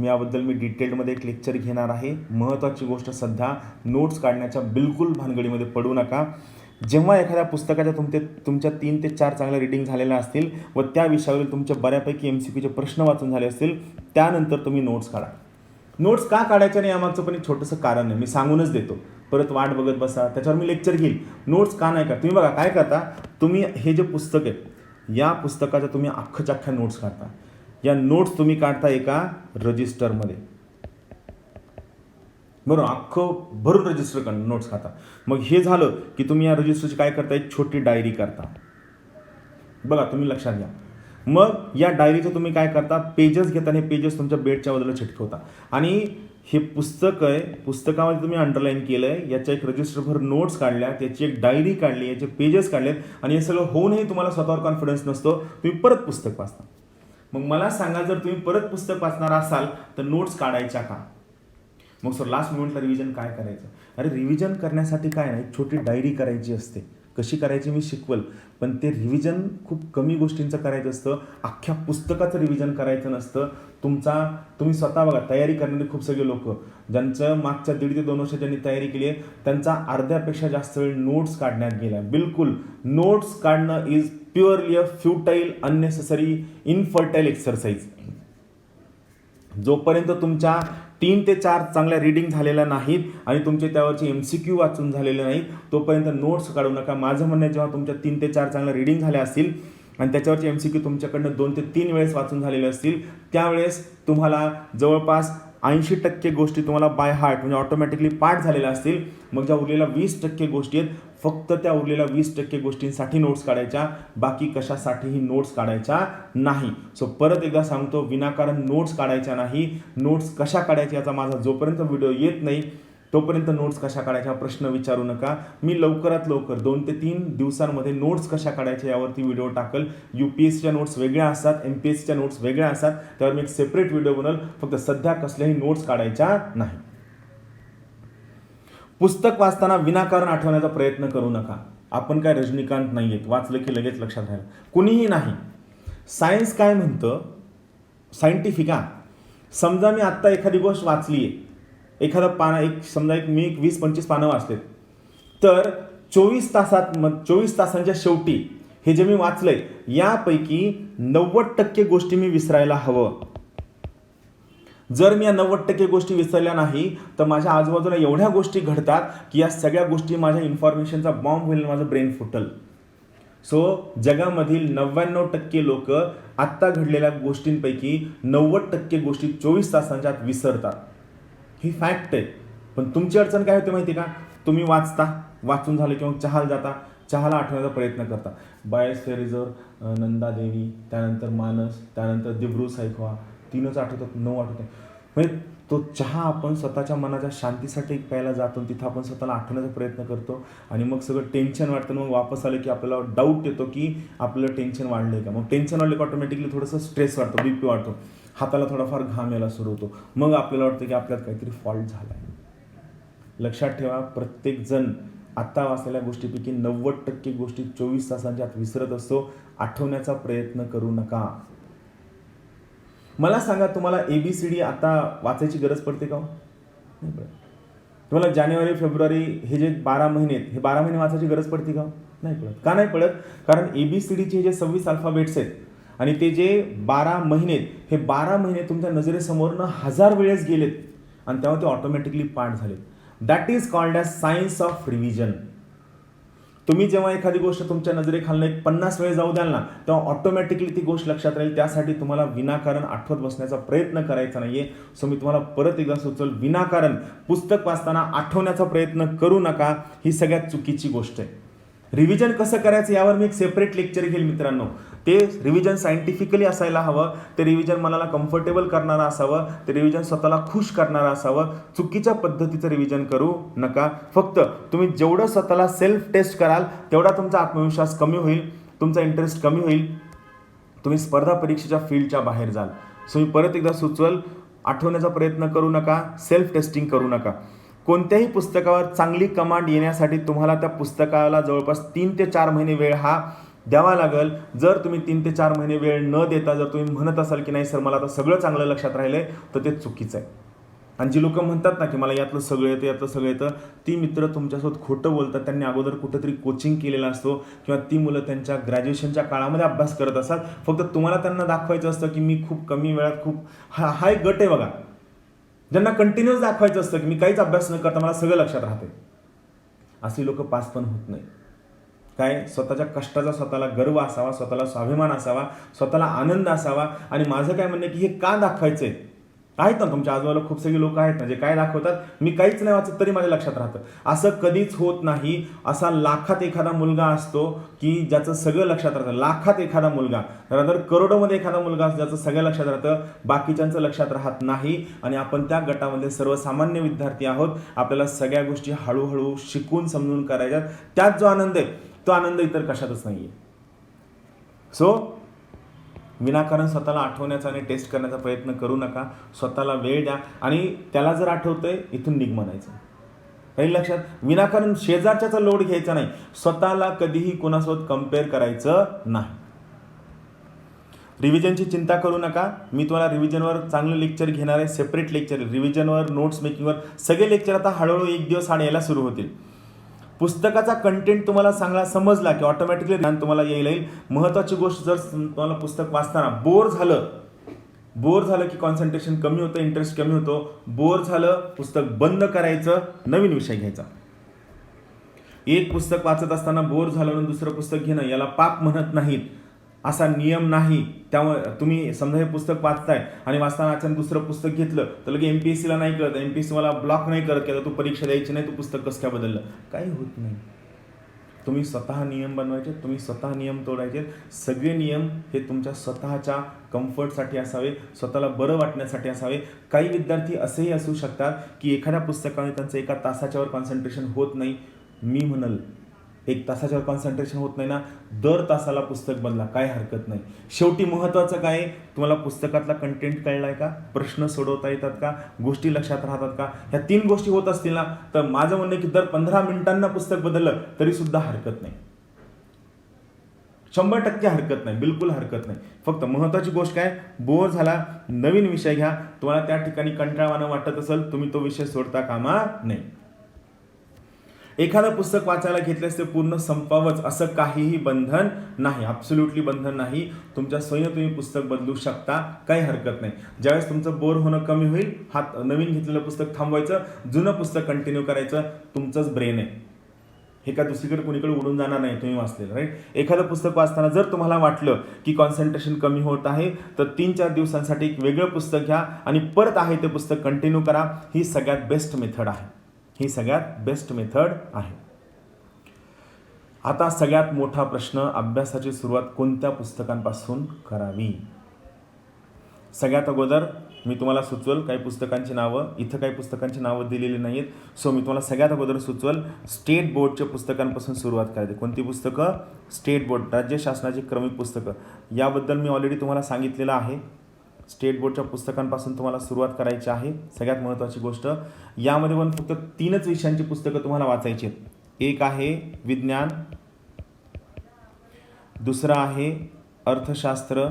याबद्दल मी डिटेलमध्ये एक लेक्चर घेणार आहे. महत्त्वाची गोष्ट, सध्या नोट्स काढण्याच्या बिलकुल भानगडीमध्ये पडू नका. जेव्हा एखाद्या पुस्तकाच्या तुमच्या 3 ते 4 चांगल्या रिडिंग झालेल्या असतील व त्या विषयावरील तुमचे बऱ्यापैकी MCQचे प्रश्न वाचून झाले असतील, त्यानंतर तुम्ही नोट्स काढा. नोट्स का काढायच्या नाही यामागचं पण एक छोटंसं कारण आहे, मी सांगूनच देतो. परत वाट बघत बसा, त्याच्यावर मी लेक्चर घेईल. नोट्स का नाही का? तुम्ही बघा काय करता, तुम्ही हे जे पुस्तक आहे या पुस्तकाच्या तुम्ही अख्ख्या नोट्स काढता. या नोट्स तुम्ही काढता एका रजिस्टरमध्ये, बरोबर, अख्खं भरून रजिस्टर नोट्स खाता. मग हे झालं की तुम्ही या रजिस्टरची काय करता, एक छोटी डायरी करता. बघा तुम्ही लक्षात घ्या. मग या डायरीचं तुम्ही काय करता, पेजेस घेता, हे पेजेस तुमच्या बेडच्या बाजूला चिटकवता आणि हे पुस्तक आहे, पुस्तकामध्ये तुम्ही अंडरलाईन केलं आहे, याच्या एक रजिस्टरभर नोट्स काढल्या, त्याची एक डायरी काढली, याचे पेजेस काढलेत आणि हे सगळं होऊनही तुम्हाला स्वतःवर कॉन्फिडन्स नसतो, तुम्ही परत पुस्तक वाचता. मग मला सांगा, जर तुम्ही परत पुस्तक वाचणार असाल तर नोट्स काढायच्या का? मग सर लास्ट मोमेंटला रिव्हिजन काय करायचं? अरे रिव्हिजन करण्यासाठी काय नाही, छोटी डायरी करायची असते. कशी करायची मी शिकवल, पण ते रिव्हिजन खूप कमी गोष्टींचं करायचं असतं, अख्ख्या पुस्तकाचं रिव्हिजन करायचं नसतं. तुम्ही स्वतः बघा, तयारी करणारे खूप सगळे लोक ज्यांचं मागच्या 1.5 ते 2 वर्ष ज्यांनी तयारी केली आहे, त्यांचा अर्ध्यापेक्षा जास्त वेळ नोट्स काढण्यात गेला. बिलकुल नोट्स काढणं is purely a futile, unnecessary, infertile exercise. जोपर्यंत तुमच्या 3 ते 4 चांगल्या रिडिंग झालेल्या नाहीत आणि तुमचे त्यावरचे MCQ वाचून झालेले नाहीत, तोपर्यंत नोट्स काढू नका. माझं म्हणणं आहे, जेव्हा तुमच्या 3 ते 4 चांगल्या रिडिंग झाल्या असतील आणि त्याच्यावरचे MCQ तुमच्याकडनं 2 ते 3 वेळेस वाचून झालेले असतील, त्यावेळेस तुम्हाला जवळपास 80% गोष्टी तुम्हाला बाय हार्ट म्हणजे ऑटोमॅटिकली पाठ झालेल्या असतील. मग ज्या उरलेल्या 20% गोष्टी आहेत, फक्त त्या उरलेल्या 20% गोष्टींसाठी नोट्स काढायच्या, बाकी कशासाठीही नोट्स काढायच्या नाही. सो परत एकदा सांगतो, विनाकारण नोट्स काढायच्या नाही. नोट्स कशा काढायच्या याचा माझा जोपर्यंत व्हिडिओ येत नाही तोपर्यंत नोट्स कशा काढायच्या प्रश्न विचारू नका. मी लवकरात लवकर 2 ते 3 दिवसांमध्ये नोट्स कशा काढायच्या यावरती व्हिडिओ टाकल. UPSCच्या नोट्स वेगळ्या असतात, MPSCच्या नोट्स वेगळ्या असतात, त्यावर मी एक सेपरेट व्हिडिओ बनवल. फक्त सध्या कसल्याही नोट्स काढायच्या नाही. पुस्तक वाचताना विनाकारण आठवण्याचा प्रयत्न करू नका. आपण काय रजनीकांत नाही आहेत, वाचलं की लगेच लक्षात राहील, कुणीही नाही. सायन्स काय म्हणतं, सायंटिफिक, समजा मी आत्ता एखादी गोष्ट वाचली आहे एखादं पानं समजा मी 20-25 पानं वाचलेत, तर 24 तासांच्या शेवटी हे जे मी वाचलंय यापैकी 90% गोष्टी मी विसरायला हवं. जर मी या 90% गोष्टी विसरल्या नाही तर माझ्या आजूबाजूला एवढ्या गोष्टी घडतात की या सगळ्या गोष्टी माझ्या इन्फॉर्मेशनचा बॉम्ब होईल, माझं ब्रेन फुटल. सो जगामधील 99% लोक आत्ता घडलेल्या गोष्टींपैकी 90% गोष्टी 24 तासांच्या आत विसरतात. ही फॅक्ट आहे. पण तुमची अडचण काय होते माहिती का? तुम्ही वाचून झालं किंवा चहाला जाता, चहाला आठवण्याचा प्रयत्न करता. बायस्फेअर रिझर्व्ह, नंदादेवी, त्यानंतर मानस, त्यानंतर दिब्रू सैखवा, 3च आठवतात, 9 आठवतात. म्हणजे तो चहा आपण स्वतःच्या मनाच्या शांतीसाठी प्यायला जातो, तिथं आपण स्वतःला आठवण्याचा प्रयत्न करतो आणि मग सगळं टेन्शन वाटतं. मग वापस आलं की आपल्याला डाऊट येतो की आपलं टेन्शन वाढलं आहे का. मग टेन्शन वाढलं की ऑटोमॅटिकली थोडंसं स्ट्रेस वाढतो, BP वाढतो, हाताला थोडाफार घाम यायला सुरू होतो. मग आपल्याला वाटतं की आपल्यात काहीतरी फॉल्ट झाला आहे. लक्षात ठेवा, प्रत्येकजण आत्ता वाचलेल्या गोष्टीपैकी 90% गोष्टी 24 तासांच्या आत विसरत असतो. आठवण्याचा प्रयत्न करू नका. मला सांगा, तुम्हाला ABCD आता वाचायची गरज पडते का? नाही पडत. तुम्हाला जानेवारी फेब्रुवारी हे जे 12 महिने आहेत, हे 12 महिने वाचायची गरज पडते का? नाही पडत. का नाही पडत? कारण ABCDचे जे 26 अल्फाबेट्स आहेत आणि ते जे 12 महिने आहेत, हे 12 महिने तुमच्या नजरेसमोरनं 1000 वेळेस गेलेत आणि तेव्हा ते ऑटोमॅटिकली पाठ झालेत. That is called as science of revision. तुम्ही जेव्हा एखादी गोष्ट तुमच्या नजरेखालनं 50 वेळ जाऊ द्याल ना, तेव्हा ऑटोमॅटिकली ती गोष्ट लक्षात राहील. त्यासाठी तुम्हाला विनाकारण आठवत बसण्याचा प्रयत्न करायचा नाहीये. सो मी तुम्हाला परत एकदा सुचवल, विनाकारण पुस्तक वाचताना आठवण्याचा प्रयत्न करू नका. ही सगळ्यात चुकीची गोष्ट आहे. रिव्हिजन कसं करायचं यावर मी एक सेपरेट लेक्चर घेईल मित्रांनो. ते रिव्हिजन सायंटिफिकली असायला हवं. ते रिव्हिजन मनाला कम्फर्टेबल करणारं असावं. ते रिव्हिजन स्वतःला खुश करणारं असावं. चुकीच्या पद्धतीचं रिव्हिजन करू नका. फक्त तुम्ही जेवढं स्वतःला सेल्फ टेस्ट कराल तेवढा तुमचा आत्मविश्वास कमी होईल, तुमचा इंटरेस्ट कमी होईल, तुम्ही स्पर्धा परीक्षेच्या फील्डच्या बाहेर जाल. सो मी परत एकदा सुचवल, आठवण्याचा प्रयत्न करू नका, सेल्फ टेस्टिंग करू नका. कोणत्याही पुस्तकावर चांगली कमांड येण्यासाठी तुम्हाला त्या पुस्तकाला जवळपास 3 ते 4 महिने वेळ हा द्यावा लागेल. जर तुम्ही 3 ते 4 महिने वेळ न देता जर तुम्ही म्हणत असाल की नाही सर मला आता सगळं चांगलं लक्षात राहिलंय, तर ते चुकीचं आहे. आणि जी लोक म्हणतात ना की मला यातलं सगळं येतं, ती मित्र तुमच्यासोबत खोटं बोलतात. त्यांनी अगोदर कुठंतरी कोचिंग केलेला असतो किंवा ती मुलं त्यांच्या ग्रॅज्युएशनच्या काळामध्ये अभ्यास करत असतात. फक्त तुम्हाला त्यांना दाखवायचं असतं की मी खूप कमी वेळात हा एक गट आहे बघा, ज्यांना कंटिन्यूअस दाखवायचं असतं की मी काहीच अभ्यास न करता मला सगळं लक्षात राहते. अशी लोक पास पण होत नाही. काय, स्वतःच्या कष्टाचा स्वतःला गर्व असावा, स्वतःला स्वाभिमान असावा, स्वतःला आनंद असावा. आणि माझं काय म्हणणं की हे का दाखवायचंय? आहेत ना तुमच्या आजूबाजूला खूप सगळे लोक आहेत ना जे काय दाखवतात, मी काहीच नाही वाचत तरी माझ्या लक्षात राहतं. असं कधीच होत नाही. असा लाखात एखादा मुलगा असतो की ज्याचं सगळं लक्षात राहतं. लाखात एखादा मुलगा, तर करोडोमध्ये एखादा मुलगा असतो ज्याचं सगळं लक्षात राहतं, बाकीच्यांचं लक्षात राहत नाही. आणि आपण त्या गटामध्ये सर्वसामान्य विद्यार्थी आहोत. आपल्याला सगळ्या गोष्टी हळूहळू शिकून समजून करायच्यात. त्यात जो आनंद आहे तो आनंद इतर कशातच नाही आहे. सो विनाकारण स्वतःला आठवण्याचा आणि टेस्ट करण्याचा प्रयत्न करू नका. स्वतःला वेळ द्या आणि त्याला जर आठवतंय इथून निघ म्हणायचं. काही लक्षात, विनाकारण शेजारच्याचा लोड घ्यायचा नाही. स्वतःला कधीही कोणासोबत कम्पेअर करायचं नाही. रिव्हिजनची चिंता करू नका. मी तुम्हाला रिव्हिजनवर चांगलं लेक्चर घेणार आहे, सेपरेट लेक्चर. रिव्हिजनवर, नोट्स मेकिंगवर सगळे लेक्चर आता हळूहळू एक दिवस आड यायला सुरू होतील. पुस्तकाचा कंटेंट तुम्हाला चांगला समजला की ऑटोमॅटिकली ज्ञान तुम्हाला येईल. महत्त्वाची गोष्ट, जर तुम्हाला पुस्तक वाचताना बोर झालं की कॉन्सन्ट्रेशन कमी होतं, इंटरेस्ट कमी होतो. बोर झालं, पुस्तक बंद करायचं, नवीन विषय घ्यायचा. एक पुस्तक वाचत असताना बोर झालं म्हणून दुसरं पुस्तक घेणं याला पाप म्हणत नाहीत, असा नियम नाही. त्यामुळे तुम्ही समजा हे पुस्तक वाचताय आणि वाचताना अचानक दुसरं पुस्तक घेतलं तर लगे MPSCला नाही करत, MPSC मला ब्लॉक नाही करत की तू परीक्षा द्यायची नाही, तू पुस्तक कसं काय बदललं. काही होत नाही. तुम्ही स्वतः नियम बनवायचे, तुम्ही स्वतः नियम तोडायचे. सगळे नियम हे तुमच्या स्वतःच्या कम्फर्टसाठी असावे, स्वतःला बरं वाटण्यासाठी असावे. काही विद्यार्थी असेही असू शकतात की एखाद्या पुस्तकाने त्यांचं 1 तासाच्यावर कॉन्सन्ट्रेशन होत नाही. मी म्हणल 1 तासाच्यावर कॉन्सन्ट्रेशन होत नाही ना, दर तासाला पुस्तक बदला, काय हरकत नाही. शेवटी महत्त्वाचं काय, तुम्हाला पुस्तकातला कंटेंट कळलाय का, प्रश्न सोडवता येतात का, गोष्टी लक्षात राहतात का, ह्या 3 गोष्टी होत असतील ना, तर माझं म्हणणं की दर 15 मिनिटांना पुस्तक बदललं तरी सुद्धा हरकत नाही. 100% हरकत नाही, बिलकुल हरकत नाही. फक्त महत्त्वाची गोष्ट काय, बोर झाला, नवीन विषय घ्या. तुम्हाला त्या ठिकाणी कंटाळवाणं वाटत असेल, तुम्ही तो विषय सोडता कामा नये. एखादं पुस्तक वाचायला घेतल्यास ते पूर्ण संपवावंच असं काहीही बंधन नाही, ॲब्सोल्युटली बंधन नाही. तुमच्या सोयीनं तुम्ही पुस्तक बदलू शकता, काही हरकत नाही. ज्यावेळेस तुमचं बोर होणं कमी होईल, नवीन घेतलेलं पुस्तक थांबवायचं, जुनं पुस्तक कंटिन्यू करायचं. तुमचंच ब्रेन आहे, हे का दुसरीकडे कुणीकडे उडून जाणार नाही तुम्ही वाचलेलं, राईट. एखादं पुस्तक वाचताना जर तुम्हाला वाटलं की कॉन्सन्ट्रेशन कमी होत आहे, तर 3-4 दिवसांसाठी एक वेगळं पुस्तक घ्या आणि परत आहे ते पुस्तक कंटिन्यू करा. ही सगळ्यात बेस्ट मेथड आहे, ही सगळ्यात बेस्ट मेथड आहे. आता सगळ्यात मोठा प्रश्न, अभ्यासाची सुरुवात कोणत्या पुस्तकांपासून करावी. सगळ्यात अगोदर मी तुम्हाला सुचवल काही पुस्तकांची नावं, इथं काही पुस्तकांची नावं दिलेली नाहीत. सो मी तुम्हाला सगळ्यात अगोदर सुचवल स्टेट बोर्डच्या पुस्तकांपासून सुरुवात करायची. कोणती पुस्तकं? स्टेट बोर्ड, राज्य शासनाची क्रमिक पुस्तकं. याबद्दल मी ऑलरेडी तुम्हाला सांगितलेलं आहे. स्टेट बोर्डच्या पुस्तकांपासून तुम्हाला सुरुवात करायची आहे. सगळ्यात महत्त्वाची गोष्ट, यामध्ये पण फक्त 3च विषयांची पुस्तकं तुम्हाला वाचायची आहेत. एक आहे विज्ञान, दुसरं आहे अर्थशास्त्र,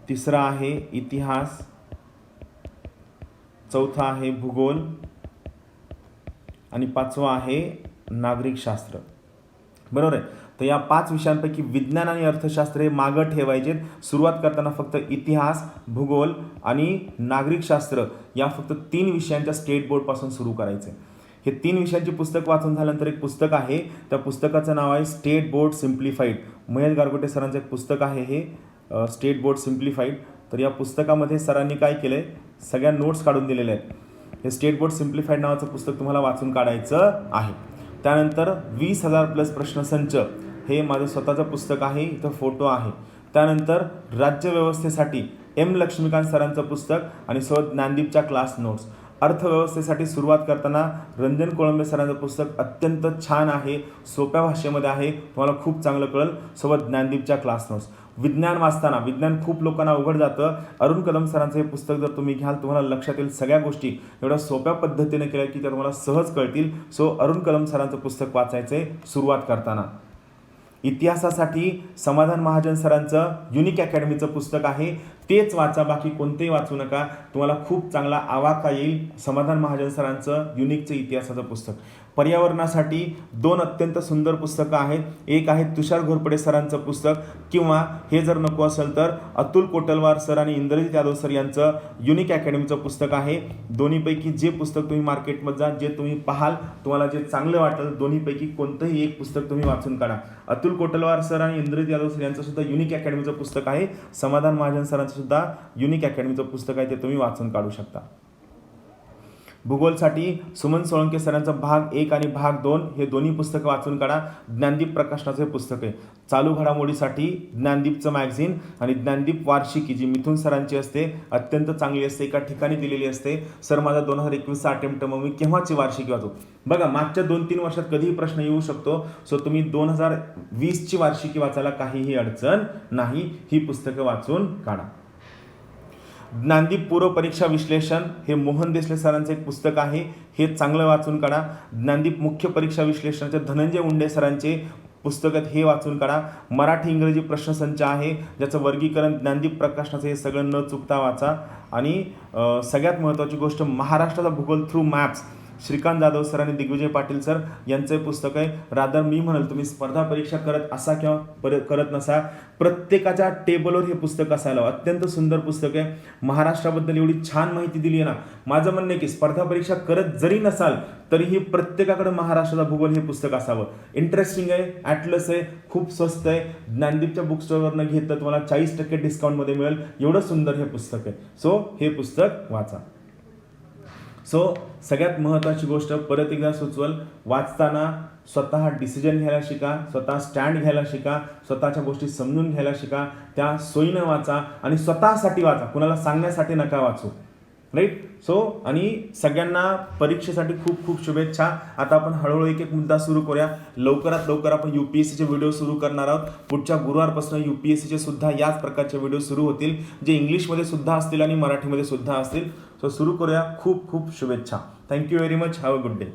तिसरा आहे इतिहास, चौथा आहे भूगोल आणि 5वा आहे नागरिकशास्त्र. बरोबर आहे. तर या 5 विषयांपैकी विज्ञान आणि अर्थशास्त्र हे मागं ठेवायचे. सुरुवात करताना फक्त इतिहास, भूगोल आणि नागरिकशास्त्र या फक्त 3 विषयांच्या स्टेट बोर्डपासून सुरू करायचे. हे 3 विषयांची पुस्तक वाचून झाल्यानंतर एक पुस्तक आहे, त्या पुस्तकाचं नाव आहे स्टेट बोर्ड सिम्प्लिफाईड. महेश गारगोटे सरांचं एक पुस्तक आहे हे स्टेट बोर्ड सिम्प्लिफाईड. तर या पुस्तकामध्ये सरांनी काय केलं आहे, सगळ्या नोट्स काढून दिलेल्या आहेत. हे स्टेट बोर्ड सिम्प्लिफाईड नावाचं पुस्तक तुम्हाला वाचून काढायचं आहे. त्यानंतर 20,000+ प्रश्नसंच हे माझं स्वतःचं पुस्तक आहे, इथं फोटो आहे. त्यानंतर राज्यव्यवस्थेसाठी लक्ष्मीकांत सरांचं पुस्तक आणि सोबत ज्ञानदीपच्या क्लास नोट्स. अर्थव्यवस्थेसाठी सुरुवात करताना रंजन कोळंबे सरांचं पुस्तक अत्यंत छान आहे, सोप्या भाषेमध्ये आहे, तुम्हाला खूप चांगलं कळेल. सोबत ज्ञानदीपच्या क्लास नोट्स. विज्ञान वाचताना, विज्ञान खूप लोकांना अवघड जातं, अरुण कदम सरांचं हे पुस्तक जर तुम्ही घ्याल, तुम्हाला लक्षात येईल सगळ्या गोष्टी एवढ्या सोप्या पद्धतीने केल्या की त्या तुम्हाला सहज कळतील. सो अरुण कदम सरांचं पुस्तक वाचायचे सुरुवात करताना. इतिहासासाठी समाधान महाजन सरांचं युनिक अकॅडमीचं पुस्तक आहे, तेच वाचा, बाकी कोणतेही वाचू नका. तुम्हाला खूप चांगला आवाका येईल. समाधान महाजन सरांचं युनिकचं इतिहासाचं पुस्तक. पर्यावरणासाठी 2 अत्यंत सुंदर पुस्तकं आहेत. एक आहे तुषार घोरपडे सरांचं पुस्तक, किंवा हे जर नको असेल तर अतुल कोटलवार सर आणि इंद्रजित यादव सर यांचं युनिक अकॅडमीचं पुस्तक आहे. दोन्हीपैकी जे पुस्तक तुम्ही मार्केटमध्ये जा, जे तुम्ही पाहाल, तुम्हाला जे चांगलं वाटेल, दोन्हीपैकी कोणतंही एक पुस्तक तुम्ही वाचून काढा. अतुल कोटलवार सर आणि इंद्रजित यादव सर यांचं सुद्धा युनिक अकॅडमीचं पुस्तक आहे. समाधान महाजन सरांचं सुद्धा युनिक अकॅडमीचं पुस्तक आहे, ते तुम्ही वाचून काढू शकता. भूगोलसाठी सुमन सोळंके सरांचं भाग 1 आणि भाग 2 हे दोन्ही पुस्तकं वाचून काढा. ज्ञानदीप प्रकाशनाचं हे पुस्तक आहे. चालू घडामोडीसाठी ज्ञानदीपचं मॅगझिन आणि ज्ञानदीप वार्षिकी जी मिथुन सरांची असते, अत्यंत चांगली असते, एका ठिकाणी दिलेली असते. सर माझा 2021चा अटेम्प्ट, मग मी केव्हाची वार्षिकी वाचू. बघा, मागच्या 2-3 वर्षात कधीही प्रश्न येऊ शकतो. सो तुम्ही 2020ची वार्षिकी वाचायला काहीही अडचण नाही, ही पुस्तकं वाचून काढा. ज्ञानदीप पूर्व परीक्षा विश्लेषण हे मोहन देसले सरांचं एक पुस्तक आहे, हे चांगलं वाचून काढा. ज्ञानदीप मुख्य परीक्षा विश्लेषणाचे धनंजय उंडे सरांचे पुस्तक आहेत, हे वाचून काढा. मराठी इंग्रजी प्रश्नसंच आहे, ज्याचं वर्गीकरण ज्ञानदीप प्रकाशनाचं, हे सगळं न चुकता वाचा. आणि सगळ्यात महत्त्वाची गोष्ट, महाराष्ट्राचा भूगोल through maps Shrikant Jadhav sir आणि दिग्विजय पाटील सर यांचं पुस्तक आहे. रादर मी म्हणेल, तुम्ही स्पर्धा परीक्षा करत असा किंवा करत नसा, प्रत्येकाच्या टेबलवर हे पुस्तक असायला हवं. अत्यंत सुंदर पुस्तक आहे. महाराष्ट्राबद्दल एवढी छान माहिती दिली आहे ना. माझं म्हणणं आहे की स्पर्धा परीक्षा करत जरी नसाल तरीही प्रत्येकाकडे महाराष्ट्राचा भूगोल हे पुस्तक असावं. इंटरेस्टिंग आहे, ॲटलस आहे, खूप स्वस्त आहे. ज्ञानदीपच्या बुक स्टोअरवरनं घेतलं तुम्हाला 40% डिस्काउंटमध्ये मिळेल. एवढं सुंदर हे पुस्तक आहे. सो हे पुस्तक वाचा. सो सगळ्यात महत्त्वाची गोष्ट परत एकदा सुचवल, वाचताना स्वतः डिसिजन घ्यायला शिका, स्वतः स्टँड घ्यायला शिका, स्वतःच्या गोष्टी समजून घ्यायला शिका, त्या सोयीनं वाचा आणि स्वतःसाठी वाचा, कुणाला सांगण्यासाठी नका वाचू, राईट. सो आणि सगळ्यांना परीक्षेसाठी खूप खूप शुभेच्छा. आता आपण हळूहळू एक एक मुद्दा सुरू करूया. लवकरात लवकर आपण UPSCचे व्हिडिओ सुरू करणार आहोत. पुढच्या गुरुवारपासून UPSCचे सुद्धा याच प्रकारचे व्हिडिओ सुरू होतील, जे इंग्लिशमध्ये सुद्धा असतील आणि मराठीमध्ये सुद्धा असतील. सो सुरू करूया. खूप खूप शुभेच्छा. Thank you very much. Have a good day.